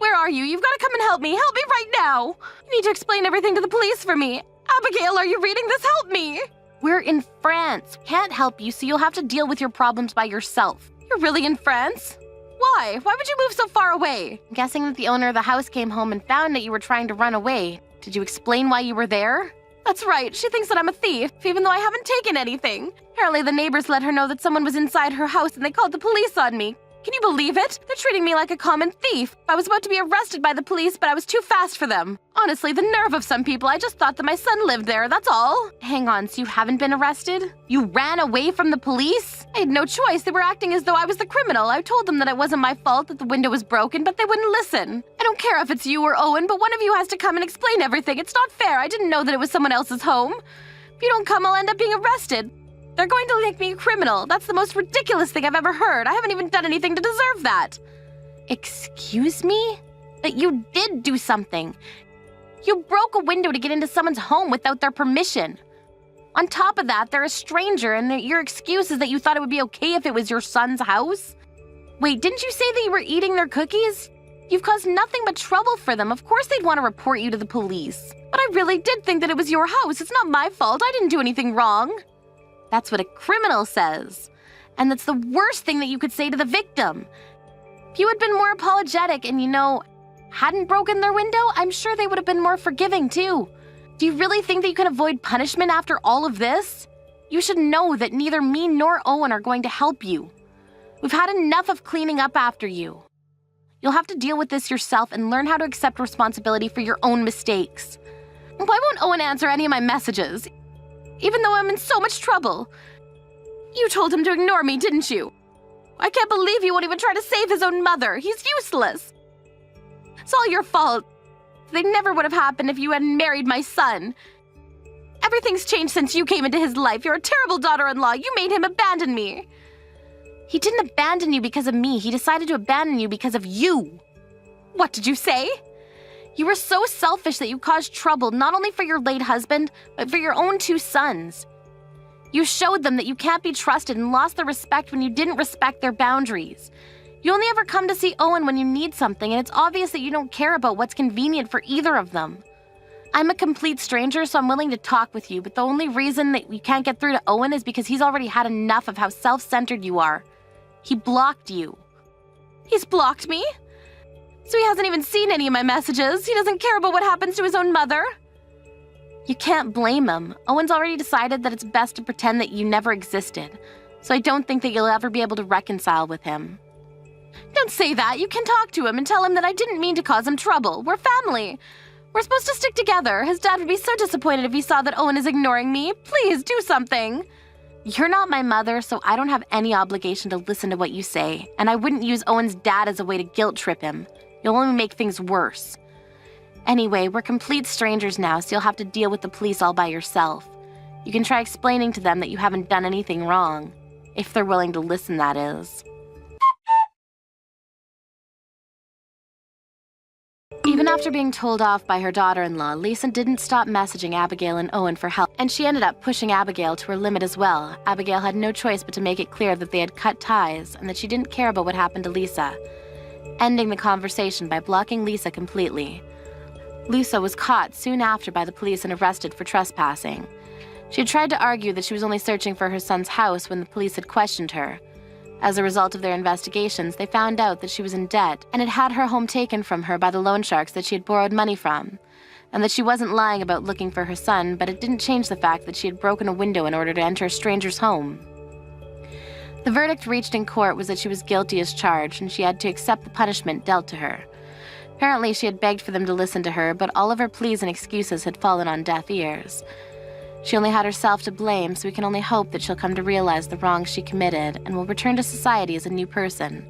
Where are you? You've got to come and help me. Help me right now. You need to explain everything to the police for me. Abigail, are you reading this? Help me. We're in France. Can't help you, so you'll have to deal with your problems by yourself. You're really in France? Why? Why would you move so far away? I'm guessing that the owner of the house came home and found that you were trying to run away. Did you explain why you were there? That's right. She thinks that I'm a thief, even though I haven't taken anything. Apparently the neighbors let her know that someone was inside her house and they called the police on me. Can you believe it? They're treating me like a common thief. I was about to be arrested by the police, but I was too fast for them. Honestly, the nerve of some people. I just thought that my son lived there, that's all. Hang on, so you haven't been arrested? You ran away from the police? I had no choice. They were acting as though I was the criminal. I told them that it wasn't my fault that the window was broken, but they wouldn't listen. I don't care if it's you or Owen, but one of you has to come and explain everything. It's not fair. I didn't know that it was someone else's home. If you don't come, I'll end up being arrested. They're going to make me a criminal. That's the most ridiculous thing I've ever heard. I haven't even done anything to deserve that. Excuse me? But you did do something. You broke a window to get into someone's home without their permission. On top of that, they're a stranger, and your excuse is that you thought it would be okay if it was your son's house? Wait, didn't you say that you were eating their cookies? You've caused nothing but trouble for them. Of course they'd want to report you to the police. But I really did think that it was your house. It's not my fault. I didn't do anything wrong. That's what a criminal says. And that's the worst thing that you could say to the victim. If you had been more apologetic and, hadn't broken their window, I'm sure they would have been more forgiving too. Do you really think that you can avoid punishment after all of this? You should know that neither me nor Owen are going to help you. We've had enough of cleaning up after you. You'll have to deal with this yourself and learn how to accept responsibility for your own mistakes. Why won't Owen answer any of my messages? Even though I'm in so much trouble. You told him to ignore me, didn't you? I can't believe he won't even try to save his own mother. He's useless. It's all your fault. They never would have happened if you hadn't married my son. Everything's changed since you came into his life. You're a terrible daughter-in-law. You made him abandon me. He didn't abandon you because of me. He decided to abandon you because of you. What did you say? You were so selfish that you caused trouble not only for your late husband, but for your own 2 sons. You showed them that you can't be trusted and lost their respect when you didn't respect their boundaries. You only ever come to see Owen when you need something, and it's obvious that you don't care about what's convenient for either of them. I'm a complete stranger, so I'm willing to talk with you, but the only reason that you can't get through to Owen is because he's already had enough of how self-centered you are. He blocked you. He's blocked me? So he hasn't even seen any of my messages. He doesn't care about what happens to his own mother. You can't blame him. Owen's already decided that it's best to pretend that you never existed, so I don't think that you'll ever be able to reconcile with him. Don't say that. You can talk to him and tell him that I didn't mean to cause him trouble. We're family. We're supposed to stick together. His dad would be so disappointed if he saw that Owen is ignoring me. Please, do something. You're not my mother, so I don't have any obligation to listen to what you say, and I wouldn't use Owen's dad as a way to guilt trip him. You'll only make things worse. Anyway, we're complete strangers now, so you'll have to deal with the police all by yourself. You can try explaining to them that you haven't done anything wrong. If they're willing to listen, that is. Even after being told off by her daughter-in-law, Lisa didn't stop messaging Abigail and Owen for help, and she ended up pushing Abigail to her limit as well. Abigail had no choice but to make it clear that they had cut ties and that she didn't care about what happened to Lisa, ending the conversation by blocking Lisa completely. Lisa was caught soon after by the police and arrested for trespassing. She had tried to argue that she was only searching for her son's house when the police had questioned her. As a result of their investigations, they found out that she was in debt and had had her home taken from her by the loan sharks that she had borrowed money from, and that she wasn't lying about looking for her son, but it didn't change the fact that she had broken a window in order to enter a stranger's home. The verdict reached in court was that she was guilty as charged, and she had to accept the punishment dealt to her. Apparently, she had begged for them to listen to her, but all of her pleas and excuses had fallen on deaf ears. She only had herself to blame, so we can only hope that she'll come to realize the wrongs she committed and will return to society as a new person.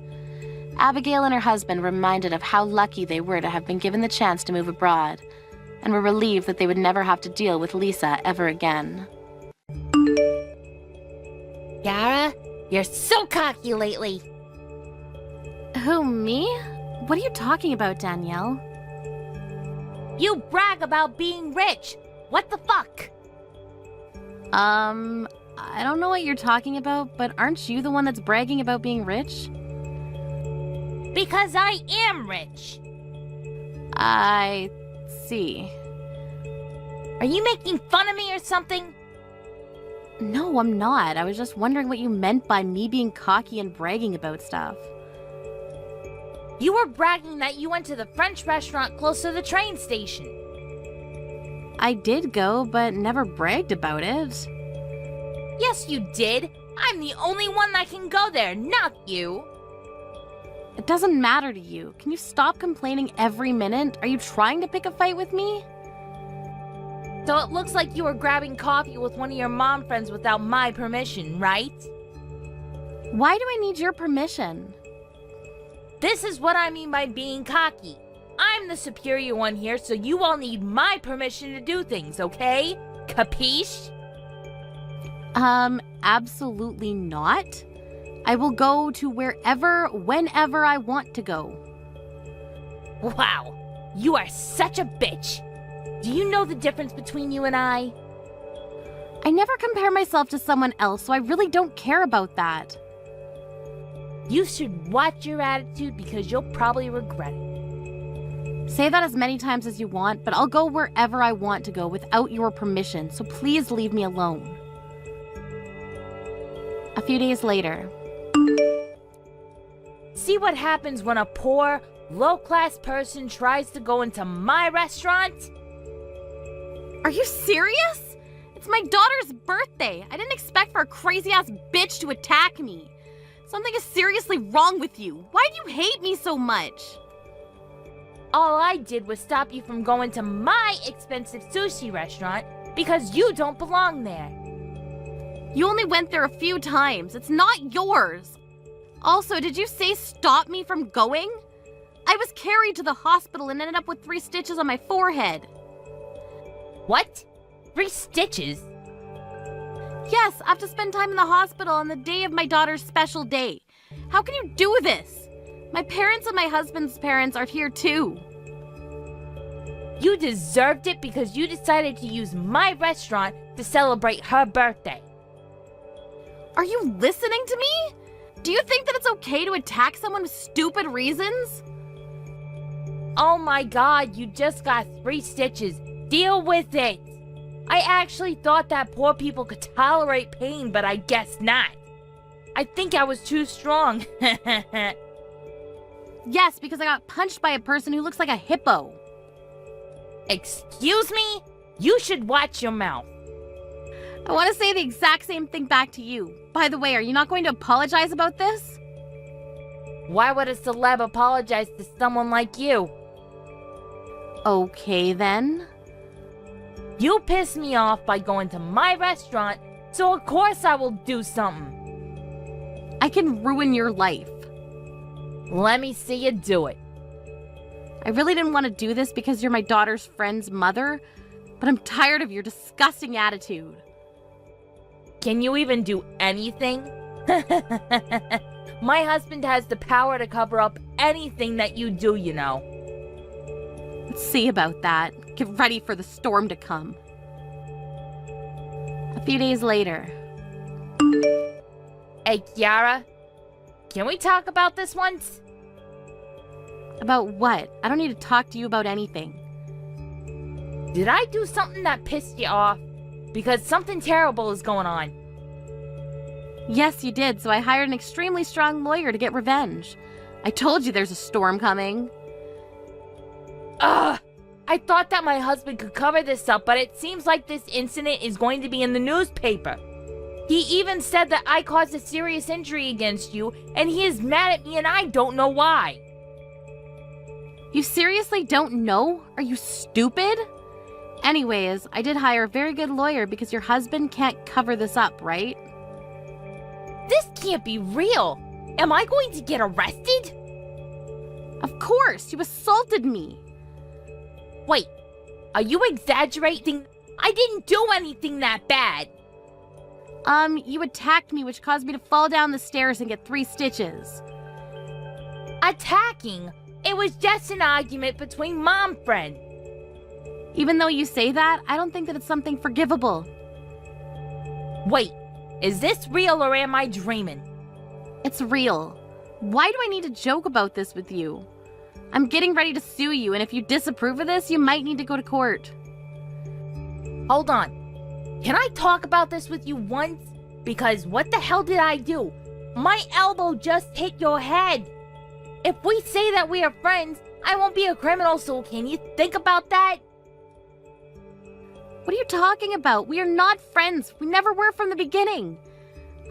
Abigail and her husband were reminded of how lucky they were to have been given the chance to move abroad, and were relieved that they would never have to deal with Lisa ever again. Yara, you're so cocky lately. Who, me? What are you talking about, Danielle? You brag about being rich. What the fuck? I don't know what you're talking about, but aren't you the one that's bragging about being rich? Because I am rich. I see. Are you making fun of me or something? No, I'm not. I was just wondering what you meant by me being cocky and bragging about stuff. You were bragging that you went to the French restaurant close to the train station. I did go, but never bragged about it. Yes, you did. I'm the only one that can go there, not you. It doesn't matter to you. Can you stop complaining every minute? Are you trying to pick a fight with me? So it looks like you were grabbing coffee with one of your mom friends without my permission, right? Why do I need your permission? This is what I mean by being cocky. I'm the superior one here, so you all need my permission to do things, okay? Capiche? Absolutely not. I will go to wherever, whenever I want to go. Wow, you are such a bitch. Do you know the difference between you and I? I never compare myself to someone else, so I really don't care about that. You should watch your attitude because you'll probably regret it. Say that as many times as you want, but I'll go wherever I want to go without your permission, so please leave me alone. A few days later. See what happens when a poor, low-class person tries to go into my restaurant? Are you serious? It's my daughter's birthday. I didn't expect for a crazy-ass bitch to attack me. Something is seriously wrong with you. Why do you hate me so much? All I did was stop you from going to my expensive sushi restaurant because you don't belong there. You only went there a few times. It's not yours. Also, did you say stop me from going? I was carried to the hospital and ended up with 3 stitches on my forehead. What? 3 stitches? Yes, I have to spend time in the hospital on the day of my daughter's special day. How can you do this? My parents and my husband's parents are here too. You deserved it because you decided to use my restaurant to celebrate her birthday. Are you listening to me? Do you think that it's okay to attack someone with stupid reasons? Oh my god, you just got 3 stitches. Deal with it. I actually thought that poor people could tolerate pain, but I guess not. I think I was too strong. Yes, because I got punched by a person who looks like a hippo. Excuse me? You should watch your mouth. I want to say the exact same thing back to you. By the way, are you not going to apologize about this? Why would a celeb apologize to someone like you? Okay, then. You pissed me off by going to my restaurant, so of course I will do something. I can ruin your life. Let me see you do it. I really didn't want to do this because you're my daughter's friend's mother, but I'm tired of your disgusting attitude. Can you even do anything? My husband has the power to cover up anything that you do, you know. Let's see about that. Get ready for the storm to come. A few days later. Hey, Kiara, can we talk about this once? About what? I don't need to talk to you about anything. Did I do something that pissed you off? Because something terrible is going on. Yes, you did, so I hired an extremely strong lawyer to get revenge. I told you there's a storm coming. Ugh! I thought that my husband could cover this up, but it seems like this incident is going to be in the newspaper. He even said that I caused a serious injury against you, and he is mad at me and I don't know why. You seriously don't know? Are you stupid? Anyways, I did hire a very good lawyer because your husband can't cover this up, right? This can't be real. Am I going to get arrested? Of course, you assaulted me. Wait, are you exaggerating? I didn't do anything that bad. You attacked me, which caused me to fall down the stairs and get 3 stitches. Attacking? It was just an argument between mom friends. Even though you say that, I don't think that it's something forgivable. Wait, is this real or am I dreaming? It's real. Why do I need to joke about this with you? I'm getting ready to sue you, and if you disapprove of this, you might need to go to court. Hold on. Can I talk about this with you once? Because what the hell did I do? My elbow just hit your head. If we say that we are friends, I won't be a criminal, so can you think about that? What are you talking about? We are not friends. We never were from the beginning.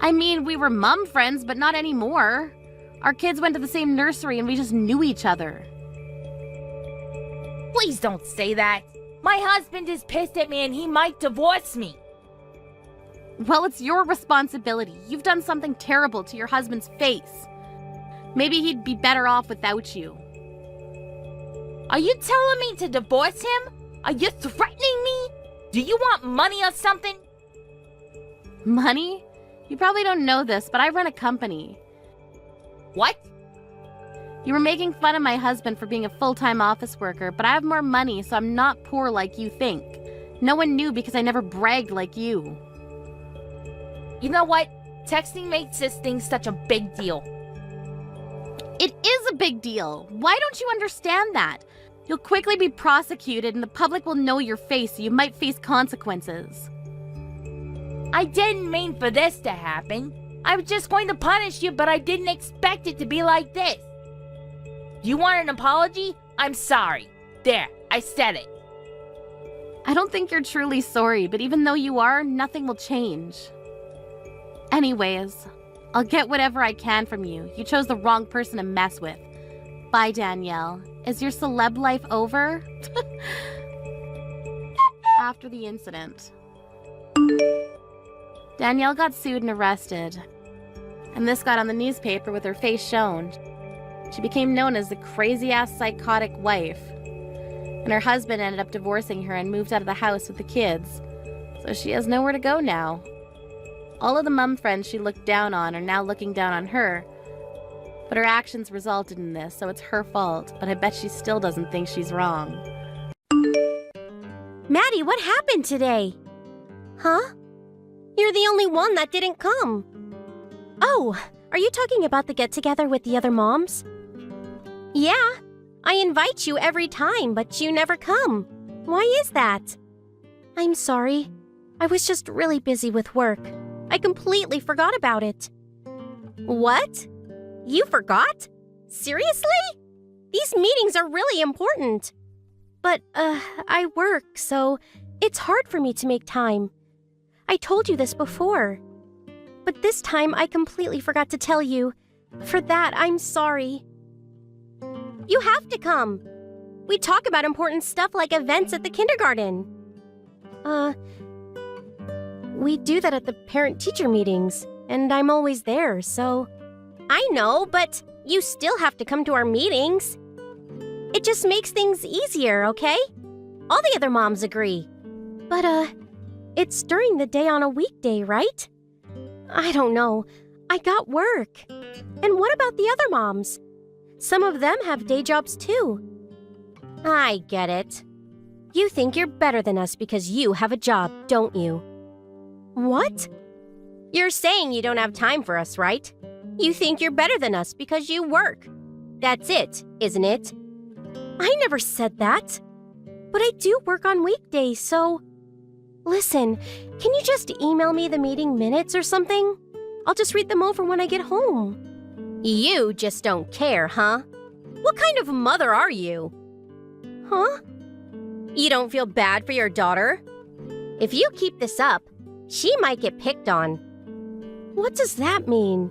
I mean, we were mum friends, but not anymore. Our kids went to the same nursery and we just knew each other. Please don't say that. My husband is pissed at me and he might divorce me. Well, it's your responsibility. You've done something terrible to your husband's face. Maybe he'd be better off without you. Are you telling me to divorce him? Are you threatening me? Do you want money or something? Money? You probably don't know this, but I run a company. What? You were making fun of my husband for being a full-time office worker, but I have more money, so I'm not poor like you think. No one knew because I never bragged like you. You know what? Texting makes this thing such a big deal. It is a big deal. Why don't you understand that? You'll quickly be prosecuted and the public will know your face, so you might face consequences. I didn't mean for this to happen. I was just going to punish you, but I didn't expect it to be like this. You want an apology? I'm sorry. There, I said it. I don't think you're truly sorry, but even though you are, nothing will change. Anyways, I'll get whatever I can from you. You chose the wrong person to mess with. Bye, Danielle. Is your celeb life over? After the incident, Danielle got sued and arrested. And this got on the newspaper with her face shown. She became known as the crazy-ass psychotic wife. And her husband ended up divorcing her and moved out of the house with the kids. So she has nowhere to go now. All of the mom friends she looked down on are now looking down on her. But her actions resulted in this, so it's her fault. But I bet she still doesn't think she's wrong. Maddie, what happened today? Huh? You're the only one that didn't come. Oh, are you talking about the get-together with the other moms? Yeah, I invite you every time, but you never come. Why is that? I'm sorry. I was just really busy with work. I completely forgot about it. What? You forgot? Seriously? These meetings are really important. But, I work, so it's hard for me to make time. I told you this before. But this time I completely forgot to tell you. For that, I'm sorry. You have to come. We talk about important stuff like events at the kindergarten. We do that at the parent-teacher meetings, and I'm always there, so... I know, but you still have to come to our meetings. It just makes things easier, okay? All the other moms agree. But, it's during the day on a weekday, right? I don't know. I got work. And what about the other moms? Some of them have day jobs too. I get it. You think you're better than us because you have a job, don't you? What? You're saying you don't have time for us, right? You think you're better than us because you work. That's it, isn't it? I never said that. But I do work on weekdays, so... Listen, can you just email me the meeting minutes or something? I'll just read them over when I get home. You just don't care, huh? What kind of mother are you? Huh? You don't feel bad for your daughter? If you keep this up, she might get picked on. What does that mean?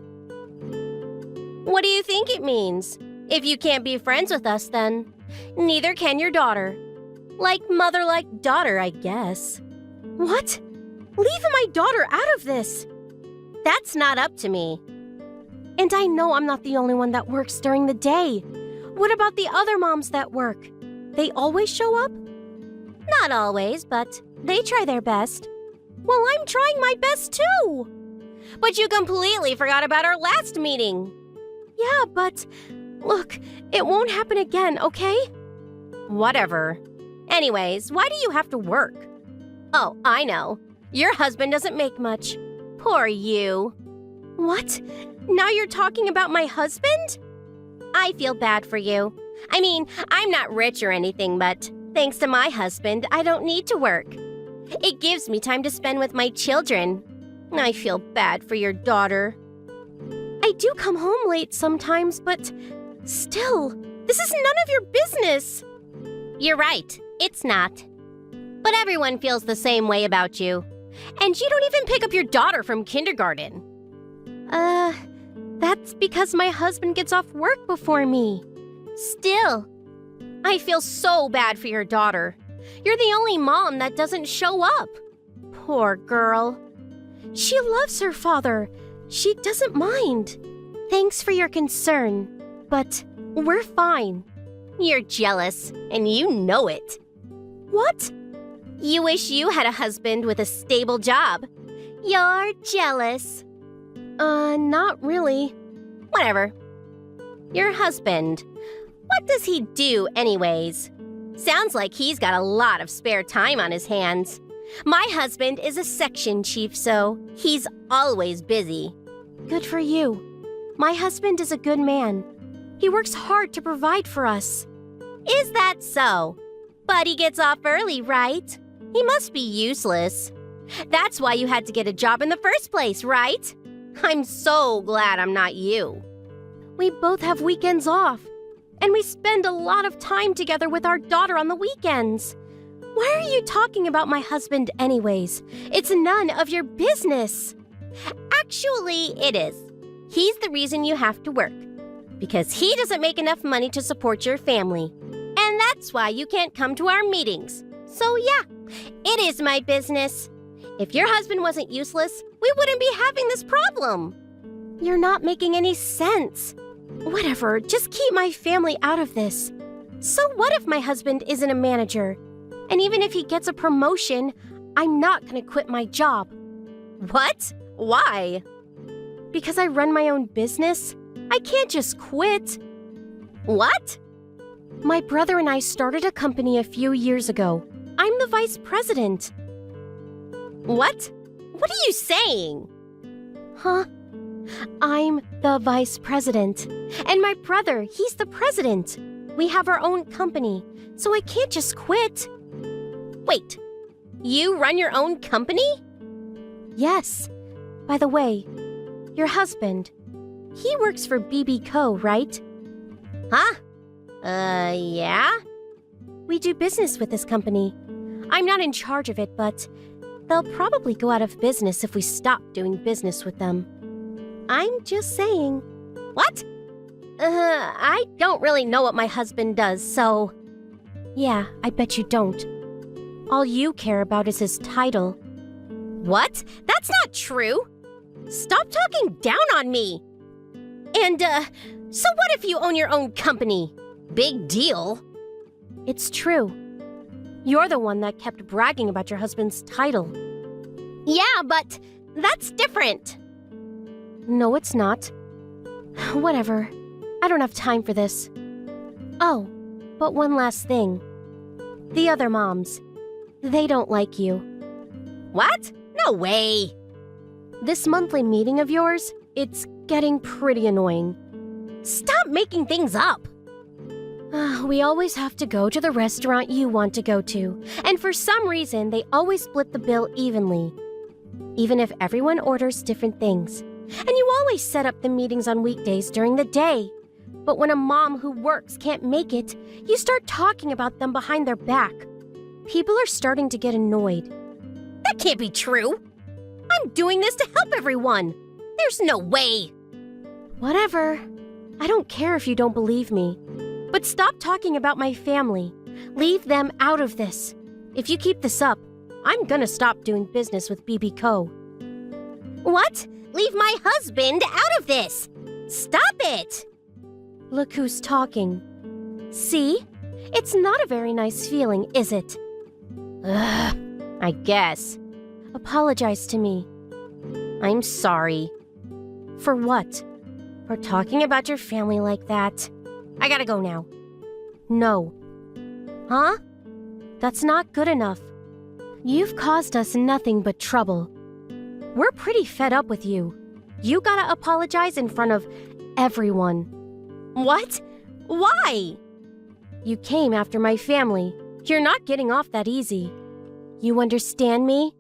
What do you think it means? If you can't be friends with us, then neither can your daughter. Like mother, like daughter, I guess. What? Leave my daughter out of this. That's not up to me. And I know I'm not the only one that works during the day. What about the other moms that work? They always show up? Not always, but they try their best. Well, I'm trying my best too. But you completely forgot about our last meeting. Yeah, but look, it won't happen again, okay? Whatever. Anyways, why do you have to work? Oh, I know. Your husband doesn't make much. Poor you. What? Now you're talking about my husband? I feel bad for you. I mean, I'm not rich or anything, but thanks to my husband, I don't need to work. It gives me time to spend with my children. I feel bad for your daughter. I do come home late sometimes, but still, this is none of your business. You're right, it's not. But everyone feels the same way about you. And you don't even pick up your daughter from kindergarten. That's because my husband gets off work before me. Still, I feel so bad for your daughter. You're the only mom that doesn't show up. Poor girl. She loves her father. She doesn't mind. Thanks for your concern, but we're fine. You're jealous, and you know it. What? You wish you had a husband with a stable job. You're jealous. Not really. Whatever. Your husband. What does he do anyways? Sounds like he's got a lot of spare time on his hands. My husband is a section chief, so he's always busy. Good for you. My husband is a good man. He works hard to provide for us. Is that so? But he gets off early, right? He must be useless. That's why you had to get a job in the first place, right? I'm so glad I'm not you. We both have weekends off, and we spend a lot of time together with our daughter on the weekends. Why are you talking about my husband anyways? It's none of your business. Actually, it is. He's the reason you have to work. Because he doesn't make enough money to support your family. And that's why you can't come to our meetings. So yeah, it is my business. If your husband wasn't useless, we wouldn't be having this problem. You're not making any sense. Whatever, just keep my family out of this. So what if my husband isn't a manager? And even if he gets a promotion, I'm not gonna quit my job. What? Why? Because I run my own business? I can't just quit. What? My brother and I started a company a few years ago. I'm the vice president. What? What are you saying? Huh? I'm the vice president. And my brother, he's the president. We have our own company, so I can't just quit. Wait, you run your own company? Yes. By the way, your husband, he works for BB Co., right? Huh? Yeah? We do business with this company. I'm not in charge of it, but they'll probably go out of business if we stop doing business with them. I'm just saying. What? I don't really know what my husband does, so... Yeah, I bet you don't. All you care about is his title. What? That's not true! Stop talking down on me! And, so what if you own your own company? Big deal. It's true. You're the one that kept bragging about your husband's title. Yeah, but that's different. No, it's not. Whatever. I don't have time for this. Oh, but one last thing. The other moms. They don't like you. What? No way! This monthly meeting of yours, it's getting pretty annoying. Stop making things up! We always have to go to the restaurant you want to go to, and for some reason, they always split the bill evenly. Even if everyone orders different things. And you always set up the meetings on weekdays during the day. But when a mom who works can't make it, you start talking about them behind their back. People are starting to get annoyed. That can't be true! I'm doing this to help everyone! There's no way! Whatever. I don't care if you don't believe me. But stop talking about my family. Leave them out of this. If you keep this up, I'm gonna stop doing business with BB Co. What? Leave my husband out of this! Stop it! Look who's talking. See? It's not a very nice feeling, is it? Ugh, I guess. Apologize to me. I'm sorry. For what? For talking about your family like that? I gotta go now. No. Huh? That's not good enough. You've caused us nothing but trouble. We're pretty fed up with you. You gotta apologize in front of everyone. What? Why? You came after my family. You're not getting off that easy. You understand me?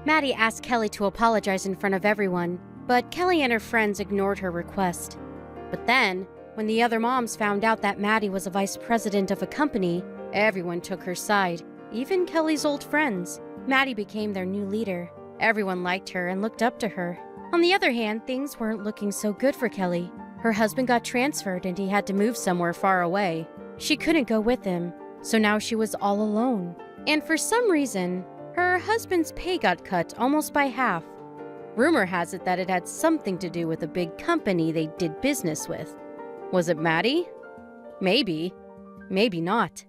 Maddie asked Kelly to apologize in front of everyone, but Kelly and her friends ignored her request. But then, when the other moms found out that Maddie was a vice president of a company, everyone took her side, even Kelly's old friends. Maddie became their new leader. Everyone liked her and looked up to her. On the other hand, things weren't looking so good for Kelly. Her husband got transferred and he had to move somewhere far away. She couldn't go with him, so now she was all alone. And for some reason, her husband's pay got cut almost by half. Rumor has it that it had something to do with a big company they did business with. Was it Maddie? Maybe. Maybe not.